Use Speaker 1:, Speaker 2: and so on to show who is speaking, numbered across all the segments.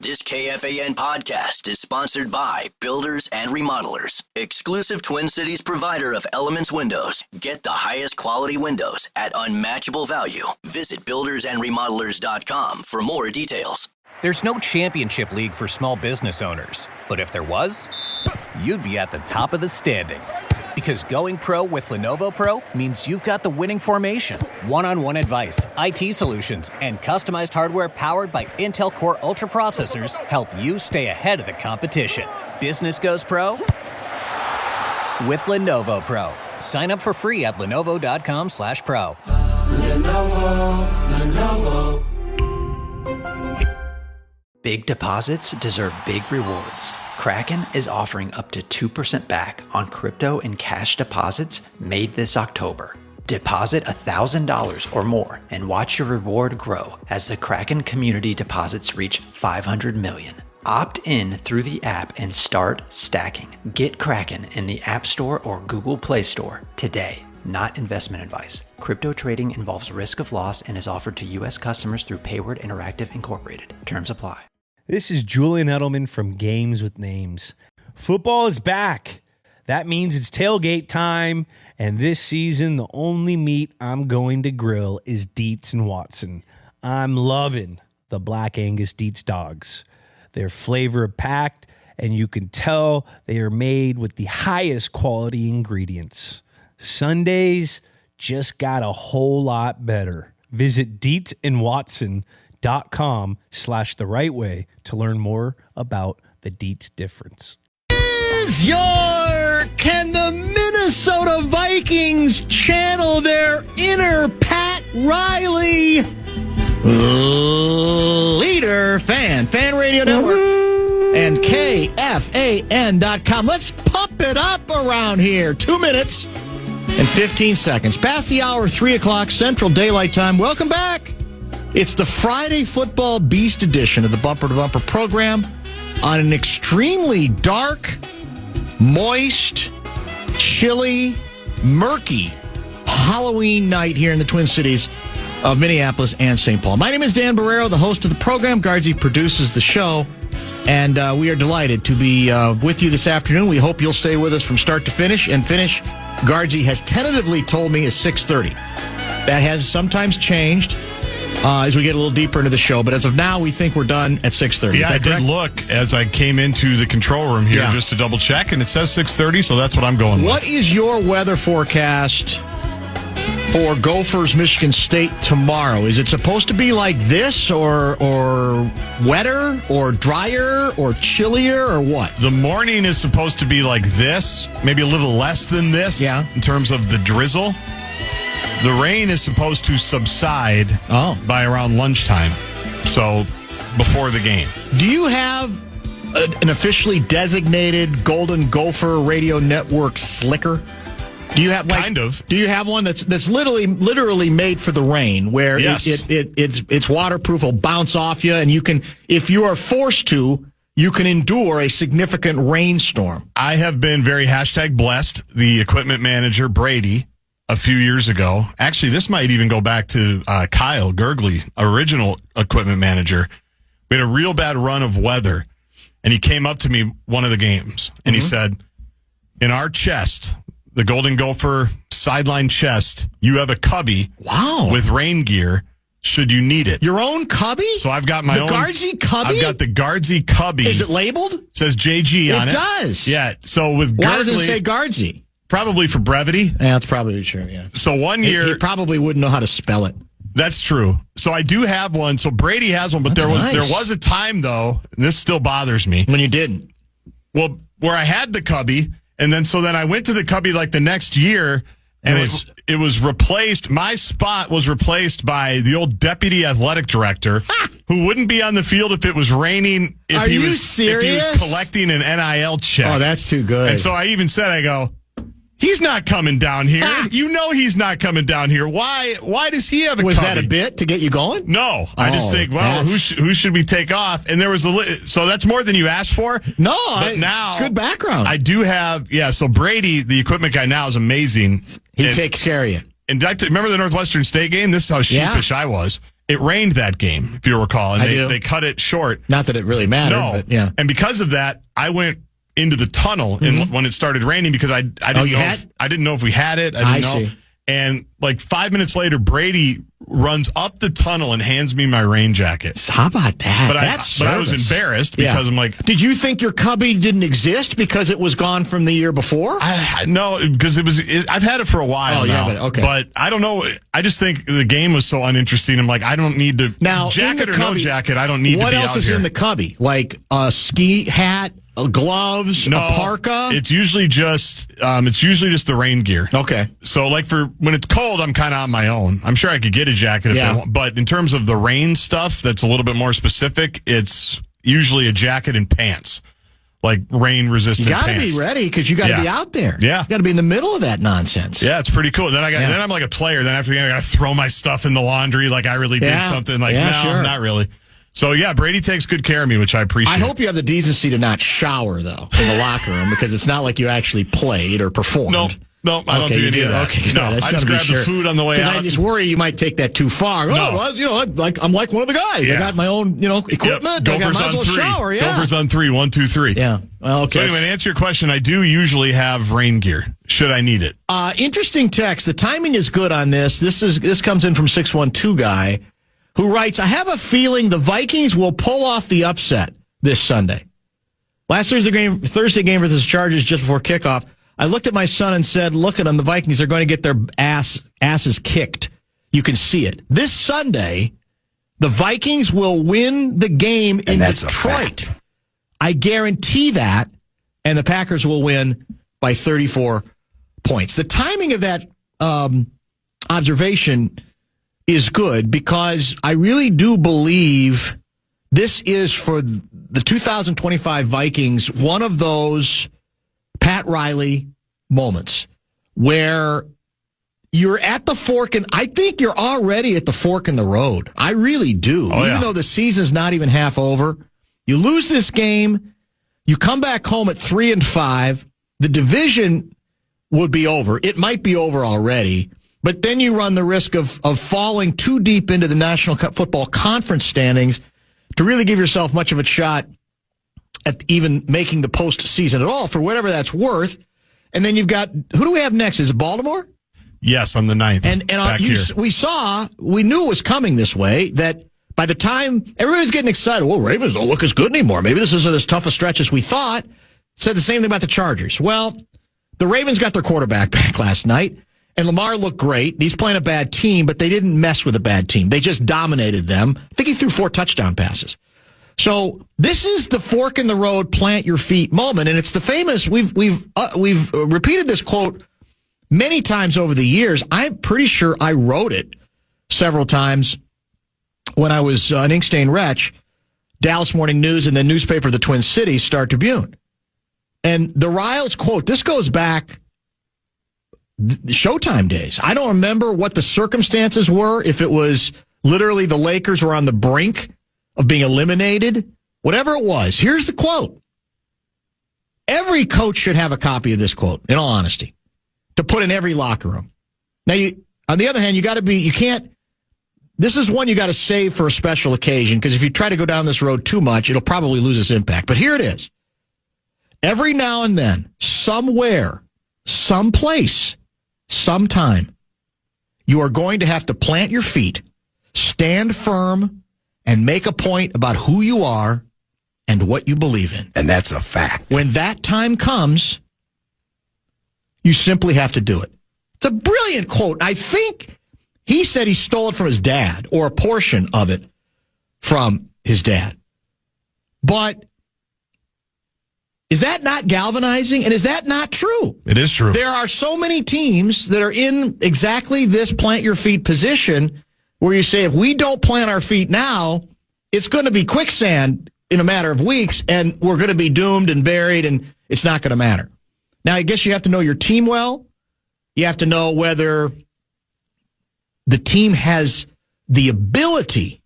Speaker 1: This KFAN podcast is sponsored by Builders and Remodelers, exclusive Twin Cities provider of Elements Windows. Get the highest quality windows at unmatchable value. Visit buildersandremodelers.com for more details.
Speaker 2: There's no championship league for small business owners, but if there was, you'd be at the top of the standings. Because going pro with Lenovo Pro means you've got the winning formation, one-on-one advice, IT solutions, and customized hardware powered by Intel Core Ultra processors help you stay ahead of the competition. Business goes pro with Lenovo Pro. Sign up for free at lenovo.com/pro.
Speaker 3: Lenovo.
Speaker 4: Big deposits deserve big rewards. Kraken is offering up to 2% back on crypto and cash deposits made this October. Deposit $1,000 or more and watch your reward grow as the Kraken community deposits reach 500 million. Opt in through the app and start stacking. Get Kraken in the App Store or Google Play Store today. Not investment advice. Crypto trading involves risk of loss and is offered to U.S. customers through Payward Interactive Incorporated. Terms apply.
Speaker 5: This is Julian Edelman from Games with Names. Football is back. That means it's tailgate time, and this season, the only meat I'm going to grill is Dietz and Watson. I'm loving the Black Angus Dietz dogs. They're flavor-packed, and you can tell they are made with the highest quality ingredients. Sundays just got a whole lot better. Visit DietzandWatson.com/the right way to learn more about the Dietz difference.
Speaker 6: Can the Minnesota Vikings channel their inner Pat Riley leader fan radio network and KFAN.com. Let's pump it up around here. 2 minutes and 15 seconds past the hour, 3 o'clock Central Daylight Time. Welcome back. It's the Friday Football Beast edition of the Bumper to Bumper program on an extremely dark, moist, chilly, murky Halloween night here in the Twin Cities of Minneapolis and St. Paul. My name is Dan Barreiro, the host of the program. Guardsy produces the show, and we are delighted to be with you this afternoon. We hope you'll stay with us from start to finish, and finish, Guardsy has tentatively told me, is 6:30. That has sometimes changed as we get a little deeper into the show, but as of now, we think we're done at 6:30.
Speaker 7: Yeah, I did look as I came into the control room here just to double check, and it says 6:30, so that's what I'm going with.
Speaker 6: What is your weather forecast for Gophers Michigan State tomorrow? Is it supposed to be like this, or wetter, or drier, or chillier, or what?
Speaker 7: The morning is supposed to be like this, maybe a little less than this in terms of the drizzle. The rain is supposed to subside by around lunchtime, so before the game. Do
Speaker 6: you have an officially designated Golden Gopher Radio Network slicker? Do you have
Speaker 7: kind of?
Speaker 6: Do you have one that's literally made for the rain, where it's waterproof, will bounce off you, and you can, if you are forced to, you can endure a significant rainstorm?
Speaker 7: I have been very #blessed. The equipment manager, Brady, a few years ago. Actually, this might even go back to Kyle Gerby, original equipment manager. We had a real bad run of weather, and he came up to me one of the games, and he said, in our chest, the Golden Gopher sideline chest, you have a cubby with rain gear should you need it.
Speaker 6: Your own cubby?
Speaker 7: So I've got my own.
Speaker 6: The Guardsy cubby?
Speaker 7: I've got the Guardsy cubby.
Speaker 6: Is it labeled? It
Speaker 7: says JG on it.
Speaker 6: It does.
Speaker 7: Yeah. So with
Speaker 6: Why does it say Guardsy?
Speaker 7: Probably for brevity.
Speaker 6: Yeah, that's probably true, yeah.
Speaker 7: So one year...
Speaker 6: He probably wouldn't know how to spell it.
Speaker 7: That's true. So I do have one. So Brady has one, but there was a time, though, and this still bothers me.
Speaker 6: When you didn't.
Speaker 7: Well, where I had the cubby, and then I went to the cubby like the next year, and it was replaced. My spot was replaced by the old deputy athletic director who wouldn't be on the field if it was raining. If he was collecting an NIL check.
Speaker 6: Oh, that's too good.
Speaker 7: And so I even said, I go, he's not coming down here. You know he's not coming down here. Why does he have a
Speaker 6: Was
Speaker 7: cubby?
Speaker 6: that a bit to get you going?
Speaker 7: No. I just think, well, who should we take off? And there was so that's more than you asked for.
Speaker 6: No,
Speaker 7: but now
Speaker 6: it's good background.
Speaker 7: I do have, so Brady, the equipment guy now, is amazing.
Speaker 6: He takes care of you.
Speaker 7: And remember the Northwestern State game? This is how sheepish I was. it rained that game, if you recall, and they cut it short.
Speaker 6: Not that it really mattered, but yeah.
Speaker 7: And because of that, I went into the tunnel when it started raining because I didn't know if we had it. I didn't know.
Speaker 6: See.
Speaker 7: And like 5 minutes later, Brady runs up the tunnel and hands me my rain jacket.
Speaker 6: How about that?
Speaker 7: But I was embarrassed because I'm like,
Speaker 6: did you think your cubby didn't exist because it was gone from the year before?
Speaker 7: No, because I've had it for a while now.
Speaker 6: Okay.
Speaker 7: But I don't know. I just think the game was so uninteresting. I'm like, I don't need to
Speaker 6: now
Speaker 7: jacket or no jacket. I don't need to be out here.
Speaker 6: What else is in the cubby? Like a ski hat, gloves, a parka?
Speaker 7: It's usually just the rain gear.
Speaker 6: Okay.
Speaker 7: So like for when it's cold, I'm kind of on my own. I'm sure I could get a jacket if I want, but in terms of the rain stuff that's a little bit more specific, it's usually a jacket and pants. Like rain resistant pants.
Speaker 6: You got to be ready because you got to be out there.
Speaker 7: Yeah.
Speaker 6: You got to be in the middle of that nonsense.
Speaker 7: Yeah, it's pretty cool. Then then I'm like a player. Then after the game, I got to throw my stuff in the laundry like I really did something. Like, no, not really. So, yeah, Brady takes good care of me, which I appreciate.
Speaker 6: I hope you have the decency to not shower, though, in the locker room, because it's not like you actually played or performed.
Speaker 7: No, I don't do any of that.
Speaker 6: Okay,
Speaker 7: no, I just grabbed the food on the way out.
Speaker 6: I just worry you might take that too far.
Speaker 7: No.
Speaker 6: I'm like one of the guys. Yeah. I got my own, equipment.
Speaker 7: Yep. Gophers
Speaker 6: I might as well
Speaker 7: on 3.
Speaker 6: shower,
Speaker 7: Gophers on 3. 1, 2, 3.
Speaker 6: Yeah. Well, okay.
Speaker 7: So anyway, to answer your question, I do usually have rain gear. Should I need it?
Speaker 6: Interesting text. The timing is good on this. This comes in from 612 guy, who writes, I have a feeling the Vikings will pull off the upset this Sunday. Last Thursday game versus Chargers just before kickoff, I looked at my son and said, look at them, the Vikings are going to get their asses kicked. You can see it. This Sunday, the Vikings will win the game in Detroit. I guarantee that, and the Packers will win by 34 points. The timing of that observation is good because I really do believe this is for the 2025 Vikings one of those Pat Riley moments where you're at the fork, and I think you're already at the fork in the road. I really do. Even though the season's not even half over, you lose this game, you come back home at 3-5, the division would be over. It might be over already, but then you run the risk of falling too deep into the National Football Conference standings to really give yourself much of a shot at even making the postseason at all, for whatever that's worth. And then you've got, who do we have next? Is it Baltimore?
Speaker 7: Yes, on the 9th.
Speaker 6: And we knew it was coming this way, that by the time everybody's getting excited, well, Ravens don't look as good anymore. Maybe this isn't as tough a stretch as we thought. Said the same thing about the Chargers. Well, the Ravens got their quarterback back last night, and Lamar looked great. He's playing a bad team, but they didn't mess with a bad team. They just dominated them. I think he threw 4 touchdown passes. So this is the fork in the road, plant your feet moment, and it's the famous. We've repeated this quote many times over the years. I'm pretty sure I wrote it several times when I was an Ink-Stain Wretch, Dallas Morning News, and the newspaper, the Twin Cities, Star Tribune. And the Riles quote, this goes back Showtime days. I don't remember what the circumstances were, if it was literally the Lakers were on the brink of being eliminated, whatever it was. Here's the quote. Every coach should have a copy of this quote, in all honesty, to put in every locker room. Now, on the other hand, this is one you got to save for a special occasion, because if you try to go down this road too much, it'll probably lose its impact. But here it is. Every now and then, somewhere, someplace, sometime, you are going to have to plant your feet, stand firm, and make a point about who you are and what you believe in.
Speaker 3: And that's a fact.
Speaker 6: When that time comes, you simply have to do it. It's a brilliant quote. I think he said he stole it from his dad, or a portion of it from his dad. But is that not galvanizing? And is that not true?
Speaker 7: It is true.
Speaker 6: There are so many teams that are in exactly this plant your feet position where you say, if we don't plant our feet now, it's going to be quicksand in a matter of weeks, and we're going to be doomed and buried, and it's not going to matter. Now, I guess you have to know your team well. You have to know whether the team has the ability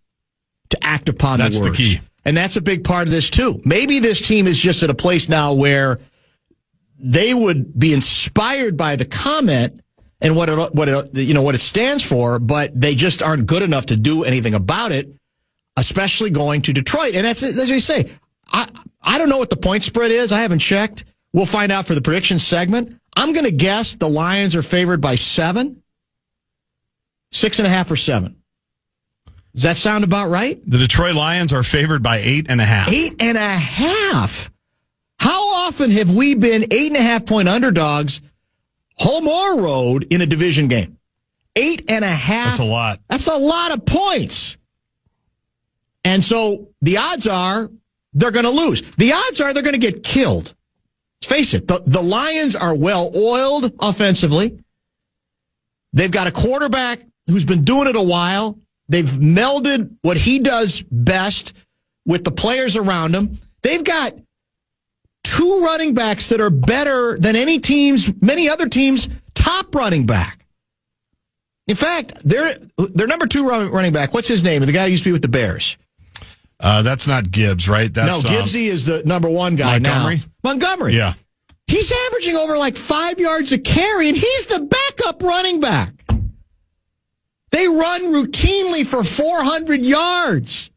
Speaker 6: to act upon the words.
Speaker 7: That's the key.
Speaker 6: And that's a big part of this, too. Maybe this team is just at a place now where they would be inspired by the comment and what it stands for, but they just aren't good enough to do anything about it, especially going to Detroit. And that's as you say. I don't know what the point spread is. I haven't checked. We'll find out for the prediction segment. I'm going to guess the Lions are favored by 7, 6.5 or 7. Does that sound about right?
Speaker 7: The Detroit Lions are favored by 8.5.
Speaker 6: 8.5. How often have we been 8.5-point underdogs, home or road, in a division game? 8.5.
Speaker 7: That's a lot.
Speaker 6: That's a lot of points. And so the odds are they're going to lose. The odds are they're going to get killed. Let's face it, the Lions are well-oiled offensively. They've got a quarterback who's been doing it a while. They've melded what he does best with the players around him. They've got 2 running backs that are better than many other teams' top running back. In fact, their number 2 running back, what's his name? The guy who used to be with the Bears.
Speaker 7: That's not Gibbs, right? That's,
Speaker 6: no, Gibbsy is the number 1 guy
Speaker 7: Montgomery?
Speaker 6: now. Montgomery.
Speaker 7: Yeah.
Speaker 6: He's averaging over like 5 yards a carry, and he's the backup running back. They run routinely for 400 yards.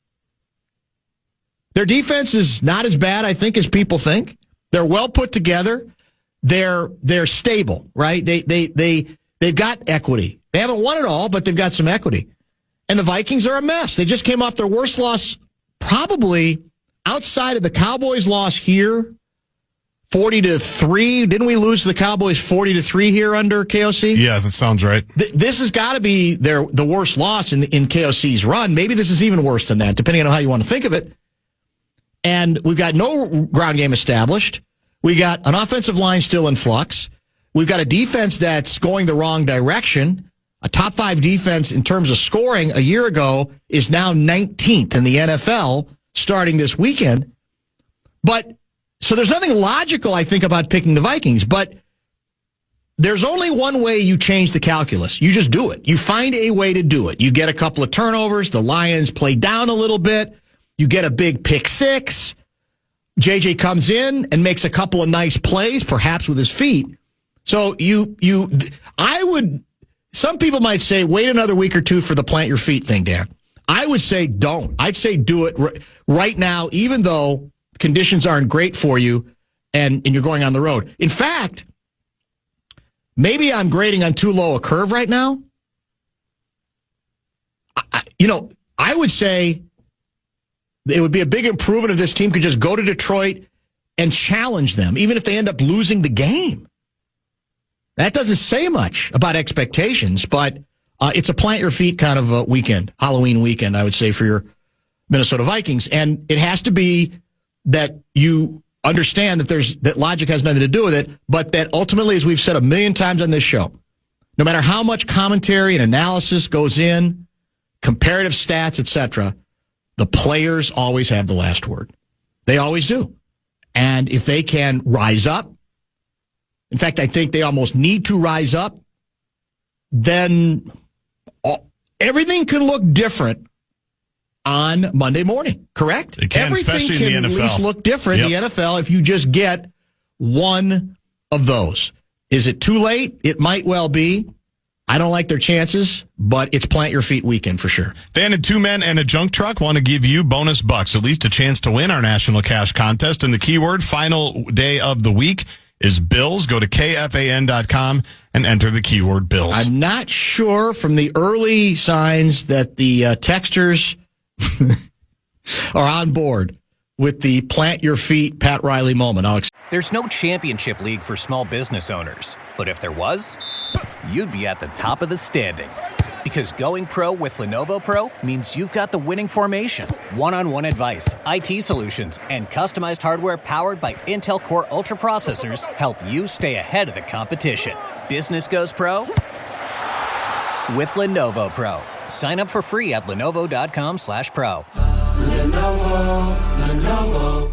Speaker 6: Their defense is not as bad, I think, as people think. They're well put together. They're stable, right? They've got equity. They haven't won it all, but they've got some equity. And the Vikings are a mess. They just came off their worst loss, probably outside of the Cowboys' loss here, 40-3. Didn't we lose to the Cowboys 40-3 here under KOC?
Speaker 7: Yeah, that sounds right.
Speaker 6: This has got to be the worst loss in KOC's run. Maybe this is even worse than that, depending on how you want to think of it. And we've got no ground game established. We got an offensive line still in flux. We've got a defense that's going the wrong direction. A top 5 defense in terms of scoring a year ago is now 19th in the NFL starting this weekend. But so there's nothing logical, I think, about picking the Vikings, but there's only one way you change the calculus. You just do it. You find a way to do it. You get a couple of turnovers. The Lions play down a little bit. You get a big pick 6. JJ comes in and makes a couple of nice plays, perhaps with his feet. So some people might say, wait another week or 2 for the plant your feet thing, Dan. I would say don't. I'd say do it right now, even though conditions aren't great for you and you're going on the road. In fact, maybe I'm grading on too low a curve right now. I would say it would be a big improvement if this team could just go to Detroit and challenge them, even if they end up losing the game. That doesn't say much about expectations, but it's a plant your feet kind of a weekend, Halloween weekend, I would say, for your Minnesota Vikings. And it has to be that you understand that logic has nothing to do with it, but that ultimately, as we've said a million times on this show, no matter how much commentary and analysis goes in, comparative stats, etc., the players always have the last word. They always do. And if they can rise up, in fact, I think they almost need to rise up, then everything can look different on Monday morning, correct?
Speaker 7: It can,
Speaker 6: everything
Speaker 7: especially
Speaker 6: can
Speaker 7: in the NFL.
Speaker 6: At least look different in the NFL if you just get one of those. Is it too late? It might well be. I don't like their chances, but it's plant your feet weekend for sure.
Speaker 7: Fan and 2 men and a junk truck want to give you bonus bucks, at least a chance to win our national cash contest. And the keyword final day of the week is Bills. Go to KFAN.com and enter the keyword Bills.
Speaker 6: I'm not sure from the early signs that the texters are on board with the plant your feet Pat Riley moment.
Speaker 2: There's no championship league for small business owners, but if there was, you'd be at the top of the standings. Because going pro with Lenovo Pro means you've got the winning formation, one-on-one advice, IT solutions, and customized hardware powered by Intel Core Ultra processors help you stay ahead of the competition. Business goes pro with Lenovo Pro. Sign up for free at Lenovo.com/pro.
Speaker 3: Lenovo.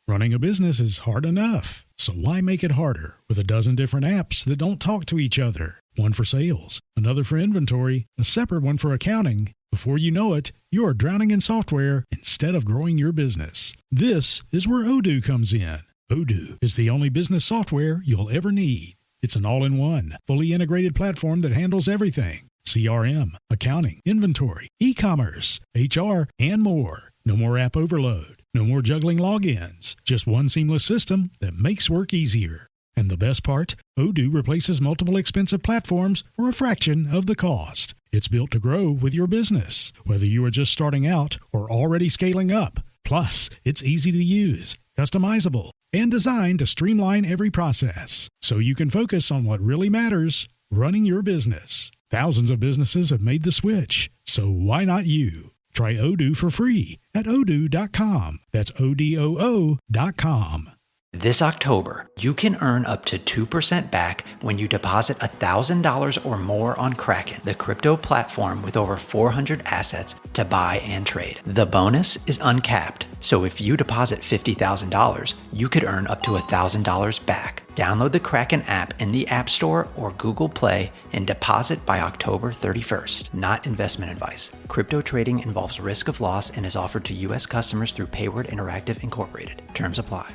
Speaker 3: Running a business is hard enough, so why make it harder with a dozen different apps that don't talk to each other? One for sales, another for inventory, a separate one for accounting. Before you know it, you are drowning in software instead of growing your business. This is where Odoo comes in. Odoo is the only business software you'll ever need. It's an all-in-one, fully integrated platform that handles everything. CRM, accounting, inventory, e-commerce, HR, and more. No more app overload. No more juggling logins. Just one seamless system that makes work easier. And the best part, Odoo replaces multiple expensive platforms for a fraction of the cost. It's built to grow with your business, whether you are just starting out or already scaling up. Plus, it's easy to use, customizable, and designed to streamline every process, so you can focus on what really matters, running your business. Thousands of businesses have made the switch, so why not you? Try Odoo for free at odoo.com. That's ODOO.com.
Speaker 4: This October, you can earn up to 2% back when you deposit $1,000 or more on Kraken, the crypto platform with over 400 assets to buy and trade. The bonus is uncapped, so if you deposit $50,000, you could earn up to $1,000 back. Download the Kraken app in the App Store or Google Play and deposit by October 31st. Not investment advice. Crypto trading involves risk of loss and is offered to U.S. customers through Payward Interactive Incorporated. Terms apply.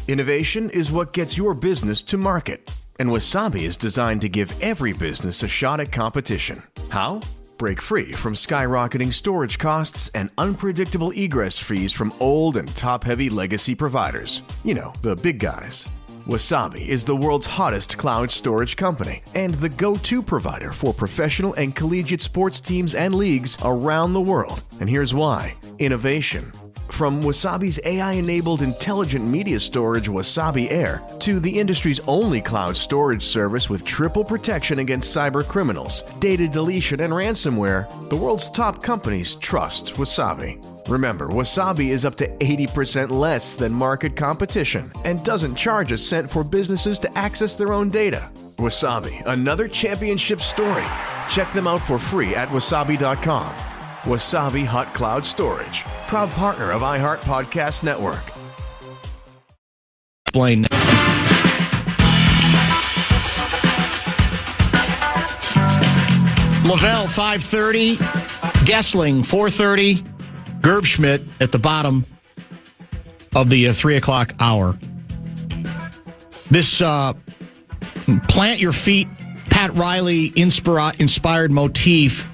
Speaker 8: Innovation is what gets your business to market, and Wasabi is designed to give every business a shot at competition. How? Break free from skyrocketing storage costs and unpredictable egress fees from old and top-heavy legacy providers. You know, the big guys. Wasabi is the world's hottest cloud storage company and the go-to provider for professional and collegiate sports teams and leagues around the world. And here's why. Innovation. From Wasabi's AI-enabled intelligent media storage Wasabi Air to the industry's only cloud storage service with triple protection against cyber criminals, data deletion, and ransomware, the world's top companies trust Wasabi. Remember, Wasabi is up to 80% less than market competition and doesn't charge a cent for businesses to access their own data. Wasabi, another championship story. Check them out for free at wasabi.com. Wasabi Hot Cloud Storage, proud partner of iHeart Podcast Network.
Speaker 6: Explain. Lavelle, 5:30. Gessling, 4:30. Gerbschmidt at the bottom of the 3 o'clock hour. This plant your feet, Pat Riley inspired motif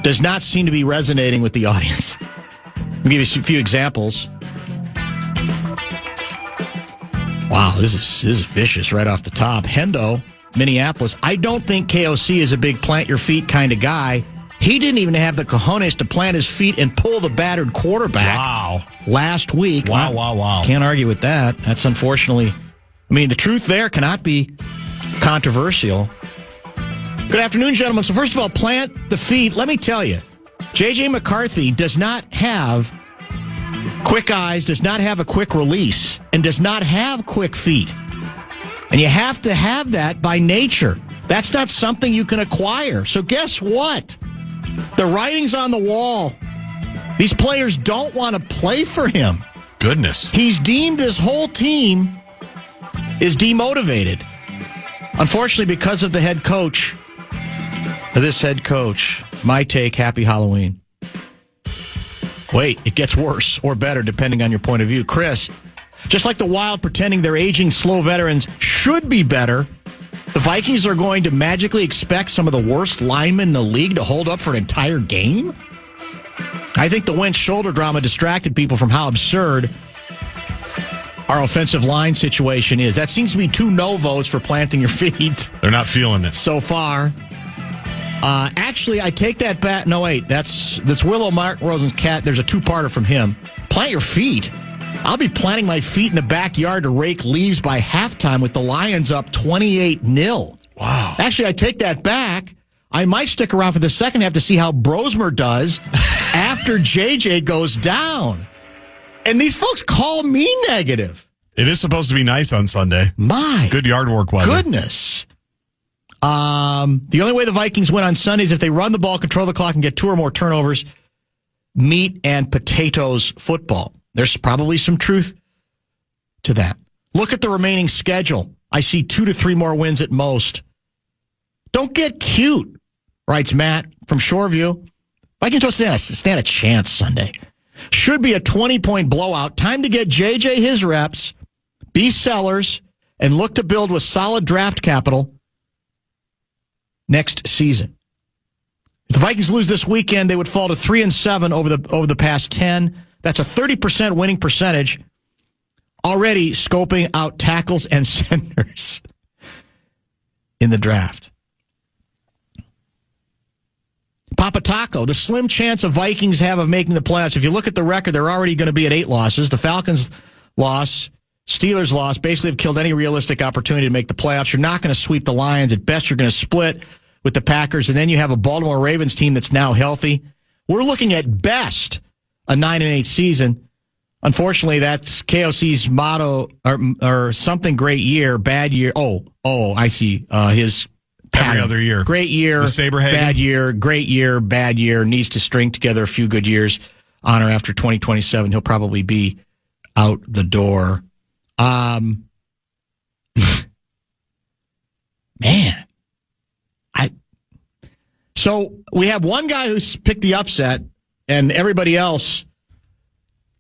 Speaker 6: does not seem to be resonating with the audience. I'll give you a few examples. Wow, this is vicious right off the top. Hendo, Minneapolis. I don't think KOC is a big plant your feet kind of guy. He didn't even have the cojones to plant his feet and pull the battered quarterback last week.
Speaker 7: Wow.
Speaker 6: Can't argue with that. That's unfortunately, I mean, the truth there cannot be controversial. Good afternoon, gentlemen. So first of all, plant the feet. Let me tell you, J.J. McCarthy does not have quick eyes, does not have a quick release, and does not have quick feet. And you have to have that by nature. That's not something you can acquire. So guess what? The writing's on the wall. These players don't want to play for him.
Speaker 7: Goodness.
Speaker 6: He's deemed his whole team is demotivated. Unfortunately, because of the head coach, my take, happy Halloween. Wait, it gets worse or better depending on your point of view. Chris, just like the Wild pretending their aging slow veterans should be better, the Vikings are going to magically expect some of the worst linemen in the league to hold up for an entire game? I think the Wentz shoulder drama distracted people from how absurd our offensive line situation is. That seems to be 2 no votes for planting your feet.
Speaker 7: They're not feeling it.
Speaker 6: So far. Actually, I take that back. No, wait. That's Willow Mark Rosen's cat. There's a 2-parter from him. Plant your feet. I'll be planting my feet in the backyard to rake leaves by halftime with the Lions up 28-0.
Speaker 7: Wow.
Speaker 6: Actually, I take that back. I might stick around for the second half to see how Brosmer does after JJ goes down. And these folks call me negative.
Speaker 7: It is supposed to be nice on Sunday.
Speaker 6: My
Speaker 7: good yard work weather.
Speaker 6: Goodness. The only way the Vikings win on Sunday is if they run the ball, control the clock, and get 2 or more turnovers. Meat and potatoes football. There's probably some truth to that. Look at the remaining schedule. I see 2 to 3 more wins at most. Don't get cute, writes Matt from Shoreview. Vikings don't stand a chance Sunday. Should be a 20-point blowout. Time to get JJ his reps, be sellers, and look to build with solid draft capital next season. If the Vikings lose this weekend, they would fall to 3-7 over the past 10. That's a 30% winning percentage. Already scoping out tackles and centers in the draft. Papa Taco, the slim chance of Vikings have of making the playoffs. If you look at the record, they're already going to be at 8 losses. The Falcons loss, Steelers loss, basically have killed any realistic opportunity to make the playoffs. You're not going to sweep the Lions. At best, you're going to split with the Packers, and then you have a Baltimore Ravens team that's now healthy. We're looking at best a 9-8 season. Unfortunately, that's KOC's motto, or something great year, bad year. Oh, I see. His pattern.
Speaker 7: Every other year.
Speaker 6: Great year,
Speaker 7: the Saberhagen.
Speaker 6: Bad year, great year, bad year. Needs to string together a few good years on or after 2027. He'll probably be out the door. Man. So we have one guy who's picked the upset, and everybody else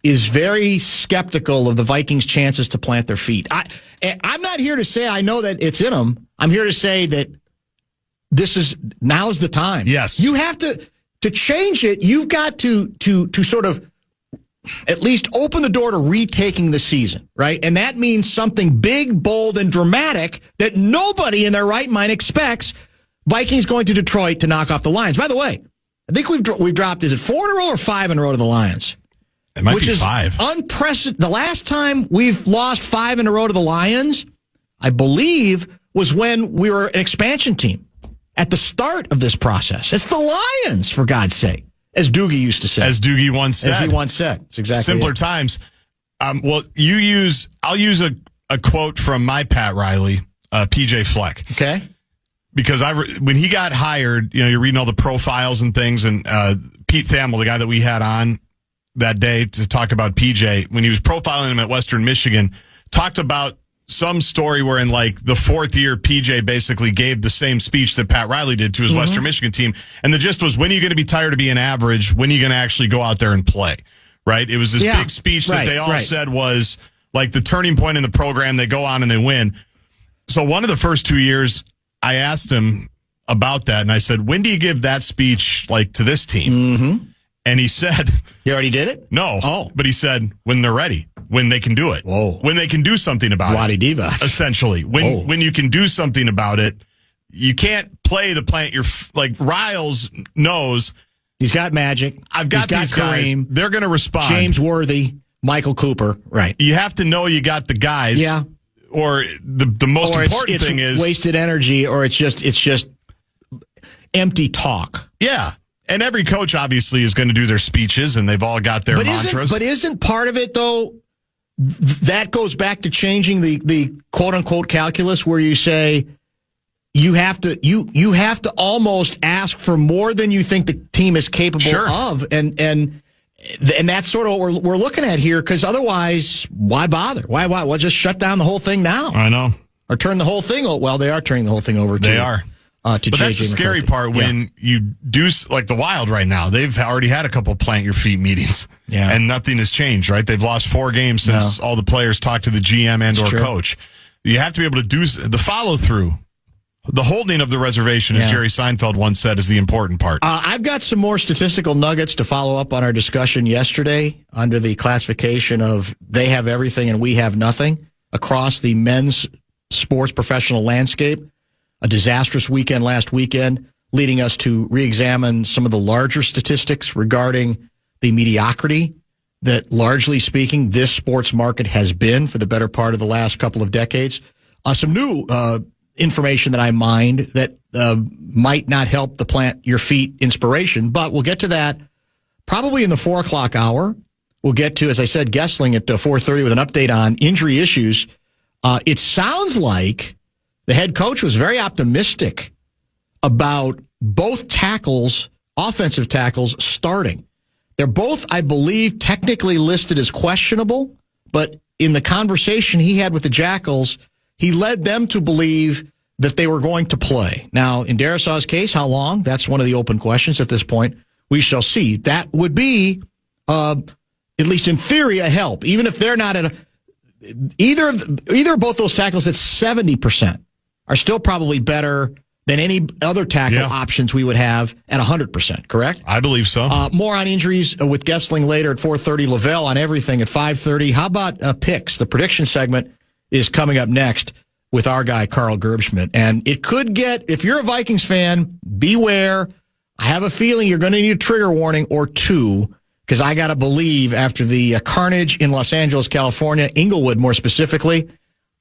Speaker 6: is very skeptical of the Vikings' chances to plant their feet. I'm not here to say I know that it's in them. I'm here to say that now's the time.
Speaker 7: Yes.
Speaker 6: You have to change it. You've got to sort of at least open the door to retaking the season, right? And that means something big, bold, and dramatic that nobody in their right mind expects. Vikings going to Detroit to knock off the Lions. By the way, I think we've dropped, is it 4 in a row or 5 in a row to the Lions?
Speaker 7: It might
Speaker 6: Which
Speaker 7: be
Speaker 6: is
Speaker 7: 5.
Speaker 6: Unprecedented. The last time we've lost 5 in a row to the Lions, I believe, was when we were an expansion team at the start of this process. It's the Lions, for God's sake, as Doogie used to say.
Speaker 7: As Doogie once said.
Speaker 6: As he once said. It's exactly
Speaker 7: Simpler
Speaker 6: it.
Speaker 7: times. Well, I'll use a quote from my Pat Riley, PJ Fleck.
Speaker 6: Okay.
Speaker 7: Because when he got hired, you're reading all the profiles and things, and Pete Thamel, the guy that we had on that day to talk about PJ, when he was profiling him at Western Michigan, talked about some story where in like the 4th year, PJ basically gave the same speech that Pat Riley did to his Western Michigan team. And the gist was, when are you going to be tired of being average? When are you going to actually go out there and play? Right? It was this big speech that they all said was like the turning point in the program. They go on and they win. So one of the first 2 years, I asked him about that, and I said, when do you give that speech like to this team? Mm-hmm. And he said...
Speaker 6: You already did it?
Speaker 7: No.
Speaker 6: Oh.
Speaker 7: But he said, when they're ready, when they can do it.
Speaker 6: Whoa.
Speaker 7: When they can do something about
Speaker 6: Vladi
Speaker 7: it.
Speaker 6: Diva.
Speaker 7: Essentially. When you can do something about it, you can't play the plant. Like, Riles knows...
Speaker 6: He's got Magic.
Speaker 7: I've got these
Speaker 6: Kareem,
Speaker 7: guys. They're going to respond.
Speaker 6: James Worthy, Michael Cooper. Right.
Speaker 7: You have to know you got the guys.
Speaker 6: Yeah.
Speaker 7: Or the most important thing is...
Speaker 6: wasted energy, or it's just empty talk.
Speaker 7: Yeah. And every coach, obviously, is going to do their speeches, and they've all got their mantras.
Speaker 6: But isn't part of it, though, that goes back to changing the quote-unquote calculus, where you say you have to almost ask for more than you think the team is capable of, and that's sort of what we're looking at here, because otherwise, why bother? Why? We'll just shut down the whole thing now.
Speaker 7: I know.
Speaker 6: Or turn the whole thing over. Well, they are turning the whole thing over.
Speaker 7: They are.
Speaker 6: But
Speaker 7: that's the scary part when you do, like the Wild right now. They've already had a couple plant your feet meetings, and nothing has changed, right? They've lost 4 games since all the players talked to the GM and or coach. You have to be able to do the follow through. The holding of the reservation, as Jerry Seinfeld once said, is the important part.
Speaker 6: I've got some more statistical nuggets to follow up on our discussion yesterday under the classification of they have everything and we have nothing across the men's sports professional landscape. A disastrous weekend last weekend, leading us to re-examine some of the larger statistics regarding the mediocrity that, largely speaking, this sports market has been for the better part of the last couple of decades. Some new information that I mined that might not help the plant your feet inspiration, but we'll get to that probably in the 4 o'clock hour. We'll get to, as I said, Gessling at 4:30 with an update on injury issues. It sounds like the head coach was very optimistic about both tackles, offensive tackles, starting. They're both, I believe, technically listed as questionable, but in the conversation he had with the Jackals, he led them to believe that they were going to play. Now, in Darrisaw's case, how long? That's one of the open questions at this point. We shall see. That would be, at least in theory, a help. Even if they're not at either of both those tackles at 70% are still probably better than any other tackle options we would have at 100%, correct?
Speaker 7: I believe so.
Speaker 6: More on injuries with Gessling later at 4:30. Lavelle on everything at 5:30. How about picks? The prediction segment is coming up next with our guy, Carl Gerbschmidt. And it could get, if you're a Vikings fan, beware. I have a feeling you're going to need a trigger warning or two, because I got to believe after the carnage in Los Angeles, California, Inglewood more specifically,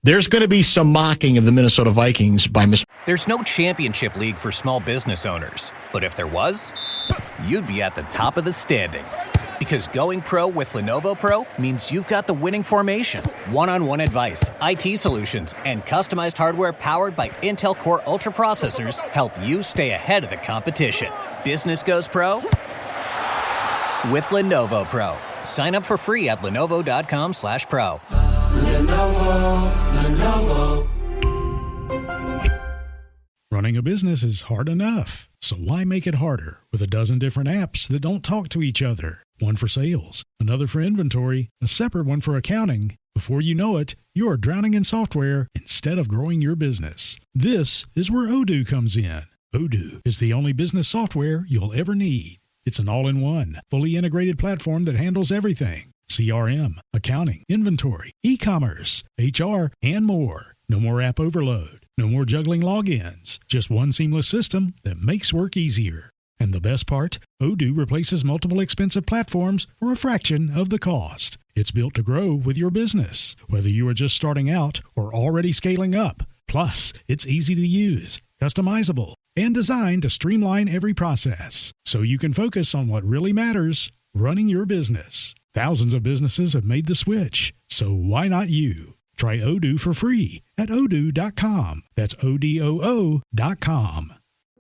Speaker 6: there's going to be some mocking of the Minnesota Vikings by Mr.
Speaker 2: There's no championship league for small business owners, but if there was, you'd be at the top of the standings. Because going pro with Lenovo Pro means you've got the winning formation, one-on-one advice, IT solutions, and customized hardware powered by Intel Core Ultra processors help you stay ahead of the competition. Business goes pro with Lenovo Pro. Sign up for free at Lenovo.com/pro.
Speaker 3: Lenovo. Running a business is hard enough, so why make it harder with a dozen different apps that don't talk to each other? One for sales, another for inventory, a separate one for accounting. Before you know it, you're drowning in software instead of growing your business. This is where Odoo comes in. Odoo is the only business software you'll ever need. It's an all-in-one, fully integrated platform that handles everything. CRM, accounting, inventory, e-commerce, HR, and more. No more app overload. No more juggling logins. Just one seamless system that makes work easier. And the best part, Odoo replaces multiple expensive platforms for a fraction of the cost. It's built to grow with your business, whether you are just starting out or already scaling up. Plus, it's easy to use, customizable, and designed to streamline every process, so you can focus on what really matters, running your business. Thousands of businesses have made the switch, so why not you? Try Odoo for free at odoo.com. That's ODOO.com.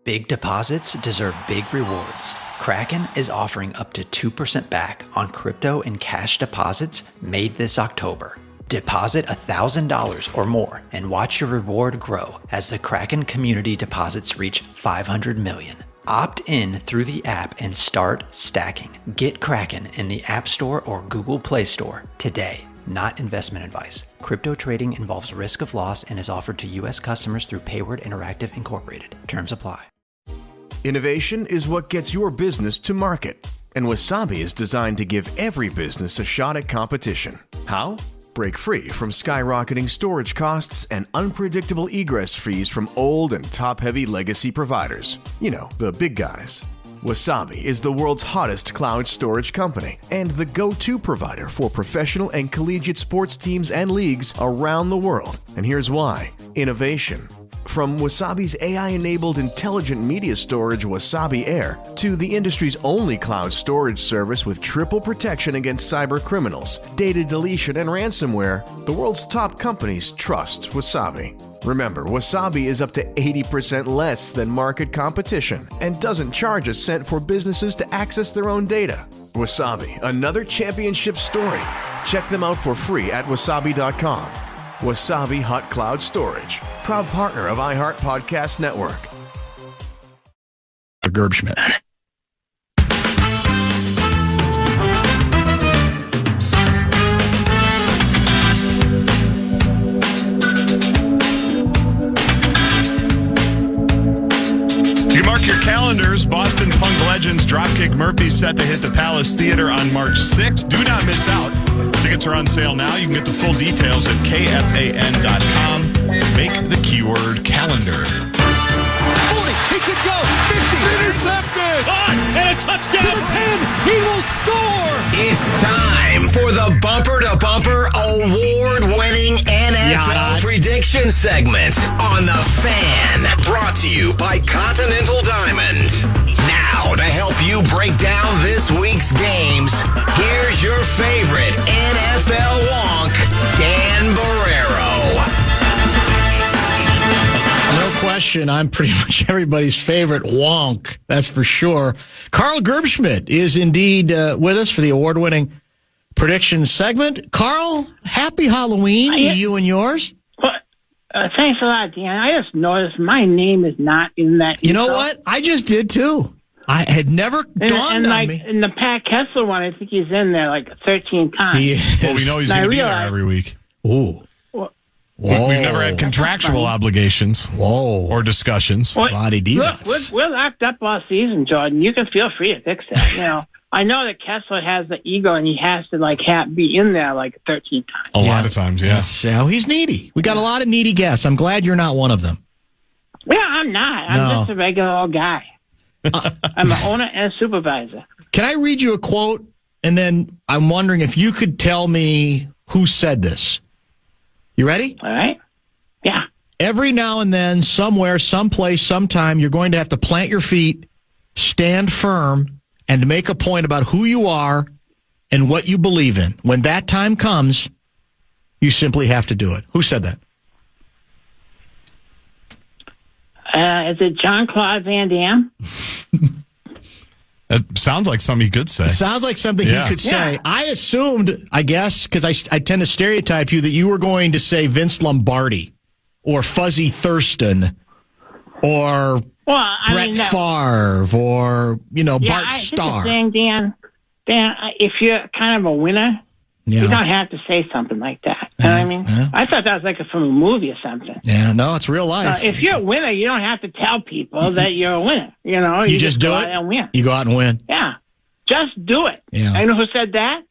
Speaker 4: Big deposits deserve big rewards. Kraken is offering up to 2% back on crypto and cash deposits made this October. Deposit $1,000 or more and watch your reward grow as the Kraken community deposits reach 500 million. Opt in through the app and start stacking. Get Kraken in the App Store or Google Play Store today. Not investment advice. Crypto trading involves risk of loss and is offered to U.S. customers through Payward Interactive Incorporated. Terms apply.
Speaker 8: Innovation is what gets your business to market. And Wasabi is designed to give every business a shot at competition. How? Break free from skyrocketing storage costs and unpredictable egress fees from old and top-heavy legacy providers. You know, the big guys. Wasabi is the world's hottest cloud storage company and the go-to provider for professional and collegiate sports teams and leagues around the world. And here's why. Innovation. From Wasabi's AI-enabled intelligent media storage Wasabi Air to the industry's only cloud storage service with triple protection against cyber criminals, data deletion, and ransomware, the world's top companies trust Wasabi. Remember, Wasabi is up to 80% less than market competition and doesn't charge a cent for businesses to access their own data. Wasabi, another championship story. Check them out for free at wasabi.com. Wasabi Hot Cloud Storage, proud partner of iHeart Podcast Network.
Speaker 6: Gerbschmidt.
Speaker 7: You mark your calendars. Boston punk legends Dropkick Murphy set to hit the Palace Theater on March 6th. Do not miss out. Tickets are on sale now. You can get the full details at KFAN.com. Make the keyword calendar.
Speaker 9: 40, he could go, 50, intercepted, and a touchdown to the 10, he will score.
Speaker 1: It's time for the Bumper to Bumper award-winning NFL prediction segment on The Fan. Brought to you by Continental Diamond. Now, to help you break down this week's games, here's your favorite NFL wonk, Dan Barreiro.
Speaker 6: No question, I'm pretty much everybody's favorite wonk, that's for sure. Carl Gerbschmidt is indeed with us for the award-winning prediction segment. Carl, happy Halloween to you and yours.
Speaker 10: Thanks a lot, Dan. I just noticed my name is not in that.
Speaker 6: You know what? I just did, too. I had never dawned on me.
Speaker 10: In the Pat Kessler one, I think he's in there like 13 times.
Speaker 7: Well, we know he's going to be there every week.
Speaker 6: Ooh. Whoa.
Speaker 7: We've never had contractual obligations.
Speaker 6: Whoa.
Speaker 7: Or discussions.
Speaker 10: Well,
Speaker 6: Divas.
Speaker 10: look, we're locked up all season, Jordan. You can feel free to fix that. You know, I know that Kessler has the ego and he has to be in there 13 times.
Speaker 7: A lot of times, yeah.
Speaker 6: So he's needy. We got a lot of needy guests. I'm glad you're not one of them.
Speaker 10: Yeah, I'm not. I'm just a regular old guy. I'm an owner and a supervisor.
Speaker 6: Can I read you a quote? And then I'm wondering if you could tell me who said this. You ready?
Speaker 10: All right. Yeah.
Speaker 6: Every now and then, somewhere, someplace, sometime, you're going to have to plant your feet, stand firm, and make a point about who you are and what you believe in. When that time comes, you simply have to do it. Who said that?
Speaker 10: Is it Jean-Claude Van Damme?
Speaker 7: It sounds like something he could say.
Speaker 6: It sounds like something he could say. I assumed, I guess, because I tend to stereotype you, that you were going to say Vince Lombardi or Fuzzy Thurston or Brett Favre or, Bart Starr.
Speaker 10: Dan, if you're kind of a winner, you don't have to say something like that. You know what I mean? I thought that was from a movie or something.
Speaker 6: Yeah, no, it's real life.
Speaker 10: If you're a winner, you don't have to tell people that you're a winner. You
Speaker 6: just do
Speaker 10: go
Speaker 6: it
Speaker 10: out and win.
Speaker 6: You go out and win.
Speaker 10: Yeah, just do it.
Speaker 6: Yeah.
Speaker 10: I know who said that.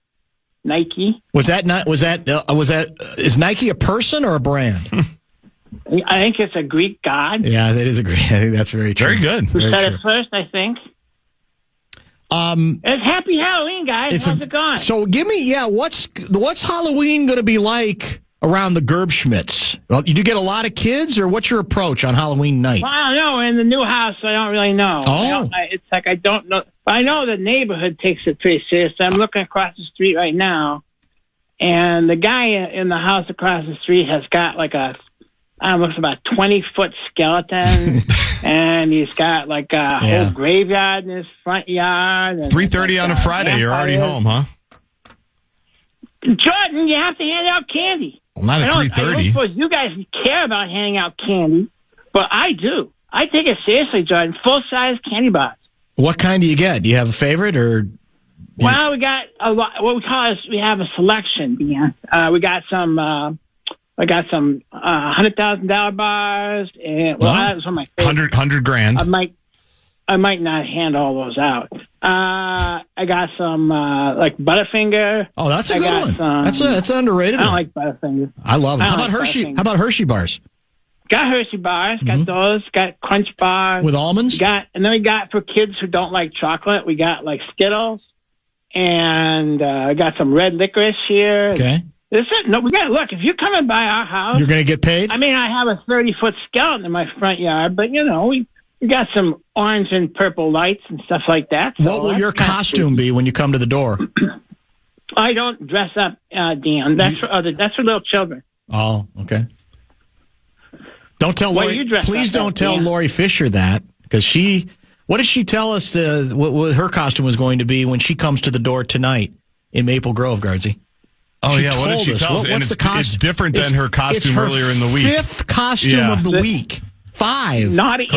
Speaker 10: Nike.
Speaker 6: Is Nike a person or a brand?
Speaker 10: I think it's a Greek god.
Speaker 6: Yeah, that is a Greek. I think that's very true.
Speaker 7: Very good.
Speaker 10: Who said it first? I think. It's Happy Halloween, guys. How's it going?
Speaker 6: So give me, what's Halloween going to be like around the Gerbschmidts? Well, you do get a lot of kids, or what's your approach on Halloween night?
Speaker 10: Well, I don't know. In the new house, I don't really know.
Speaker 6: Oh.
Speaker 10: I don't know. I know the neighborhood takes it pretty seriously. I'm looking across the street right now, and the guy in the house across the street has got looks about 20-foot skeleton, and he's got a whole graveyard in his front yard.
Speaker 7: 3:30 on a Friday, you're already home, huh?
Speaker 10: Jordan, you have to hand out candy.
Speaker 7: Well, not at 3:30.
Speaker 10: I don't suppose you guys care about handing out candy, but I do. I take it seriously, Jordan. Full-size candy bars.
Speaker 6: What kind do you get? Do you have a favorite, or?
Speaker 10: Well, we got a lot. What we call we have a selection. Yeah, we got some. I got some $100,000 bars, and that was one of my favorites.
Speaker 7: $100,000.
Speaker 10: I might not hand all those out. I got some Butterfinger.
Speaker 6: Oh, that's a good one. That's an underrated one.
Speaker 10: I don't like Butterfinger.
Speaker 6: I love them. How about Hershey? How about Hershey bars?
Speaker 10: Got Hershey bars. Got those. Got Crunch bars
Speaker 6: with almonds.
Speaker 10: And then we got, for kids who don't like chocolate, we got Skittles, and I got some red licorice here.
Speaker 6: Okay.
Speaker 10: No, we got to look. If you're coming by our house,
Speaker 6: you're going to get paid.
Speaker 10: I mean, I have a 30-foot skeleton in my front yard, but we got some orange and purple lights and stuff like that. So
Speaker 6: what will your costume be when you come to the door?
Speaker 10: I don't dress up, Dan. That's for little children.
Speaker 6: Oh, okay. Don't tell Lori. Please don't tell Lori Fisher that, because what did she tell us what her costume was going to be when she comes to the door tonight in Maple Grove, Guardsy?
Speaker 7: Oh, what did she tell us? And it's different than her costume earlier in the week.
Speaker 6: Fifth costume of the week. 5.
Speaker 10: Naughty.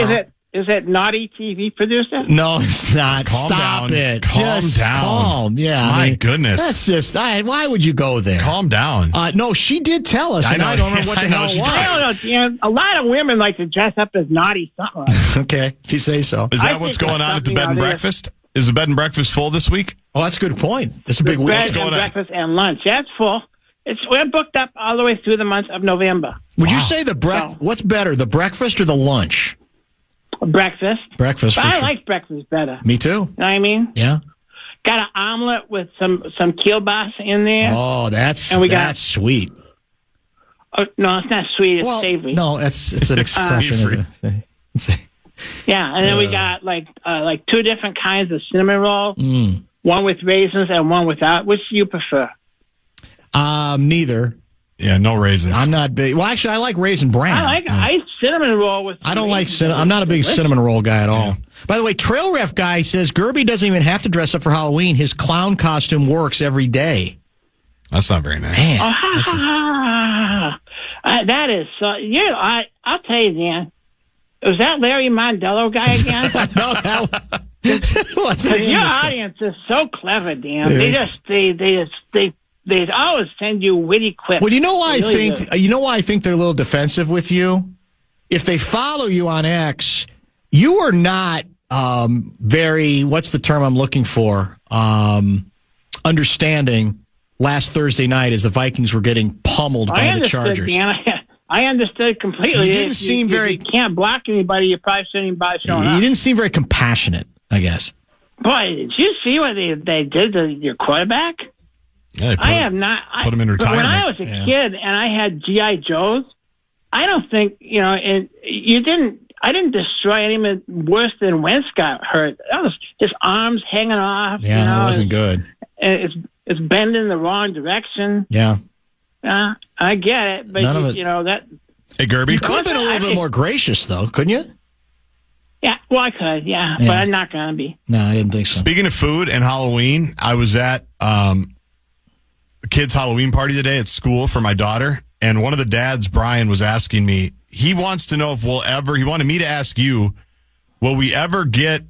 Speaker 10: Is it naughty TV producer?
Speaker 6: No, it's not. Stop it.
Speaker 7: Calm down.
Speaker 6: Calm. Yeah.
Speaker 7: My goodness.
Speaker 6: That's just, why would you go there?
Speaker 7: Calm down.
Speaker 6: No, she did tell us. I don't know what the hell it was.
Speaker 10: I don't know. A lot of women like to dress up as naughty something.
Speaker 6: Okay, if you say so.
Speaker 7: Is that what's going on at the bed and breakfast? Is the bed and breakfast full this week?
Speaker 6: Oh, that's a good point. It's a big week.
Speaker 10: Bed and breakfast and lunch. Yeah, it's full. We're booked up all the way through the month of November.
Speaker 6: Would you say what's better, the breakfast or the lunch?
Speaker 10: Breakfast.
Speaker 6: Breakfast.
Speaker 10: But I like breakfast better.
Speaker 6: Me too.
Speaker 10: You know what I mean?
Speaker 6: Yeah.
Speaker 10: Got an omelet with some kielbasa in there.
Speaker 6: Oh, that's sweet.
Speaker 10: Oh, no, it's not sweet. It's savory.
Speaker 6: No, it's an exception.
Speaker 10: Yeah, and then we got two different kinds of cinnamon roll. One with raisins and one without. Which do you prefer?
Speaker 6: Neither.
Speaker 7: Yeah, no raisins.
Speaker 6: I'm not big. Well, actually, I like raisin bran.
Speaker 10: I like ice cinnamon roll with.
Speaker 6: I don't like cinnamon. I'm not a big cinnamon roll guy at all. Yeah. By the way, Trail Ref guy says Gerby doesn't even have to dress up for Halloween. His clown costume works every day.
Speaker 7: That's not very nice.
Speaker 6: Man,
Speaker 10: that is so. I'll tell you, Dan. Was that Larry Mondello guy again?
Speaker 6: No, that wasn't him.
Speaker 10: Your audience is so clever, Dan. They they always send you witty quips.
Speaker 6: Well, you know why
Speaker 10: Really
Speaker 6: I think
Speaker 10: good.
Speaker 6: you know why I think they're a little defensive with you? If they follow you on X, you are not very, what's the term I'm looking for? Understanding last Thursday night as the Vikings were getting pummeled by the Chargers.
Speaker 10: Dan. I understood completely.
Speaker 6: You didn't seem very.
Speaker 10: If you can't block anybody, you probably shouldn't even bother showing
Speaker 6: You
Speaker 10: up.
Speaker 6: didn't seem very compassionate, I guess.
Speaker 10: Boy, did you see what they did to your quarterback?
Speaker 7: Yeah,
Speaker 10: I have not.
Speaker 7: put him in
Speaker 10: but when
Speaker 7: retirement.
Speaker 10: I was a kid and I had GI Joes, I don't think and you didn't. I didn't destroy anyone worse than Wentz got hurt. That was his arms hanging off.
Speaker 6: Yeah, that wasn't good.
Speaker 10: And it's bending the wrong direction.
Speaker 6: Yeah.
Speaker 10: I get it, but
Speaker 6: None of it.
Speaker 10: that.
Speaker 7: Hey, Gerby.
Speaker 6: You could have been a little bit more gracious, though, couldn't you?
Speaker 10: Yeah, well, I could, yeah. But I'm not going to be.
Speaker 6: No, I didn't think so.
Speaker 7: Speaking of food and Halloween, I was at a kid's Halloween party today at school for my daughter, and one of the dads, Brian, was asking me, he wants to know if he wanted me to ask you, will we ever get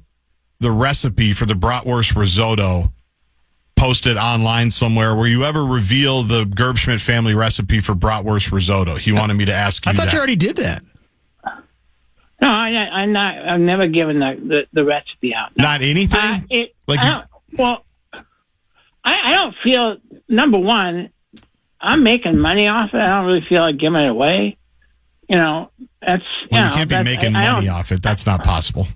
Speaker 7: the recipe for the bratwurst risotto posted online somewhere? Will you ever reveal the Gerbschmidt family recipe for bratwurst risotto? He wanted me to ask you
Speaker 6: I thought
Speaker 7: that.
Speaker 6: you already did that.
Speaker 10: No, I'm not. I've never given the recipe out. No.
Speaker 7: Not anything?
Speaker 10: I don't feel, number one, I'm making money off it. I don't really feel like giving it away. That's...
Speaker 7: you can't be making money off it. That's not possible.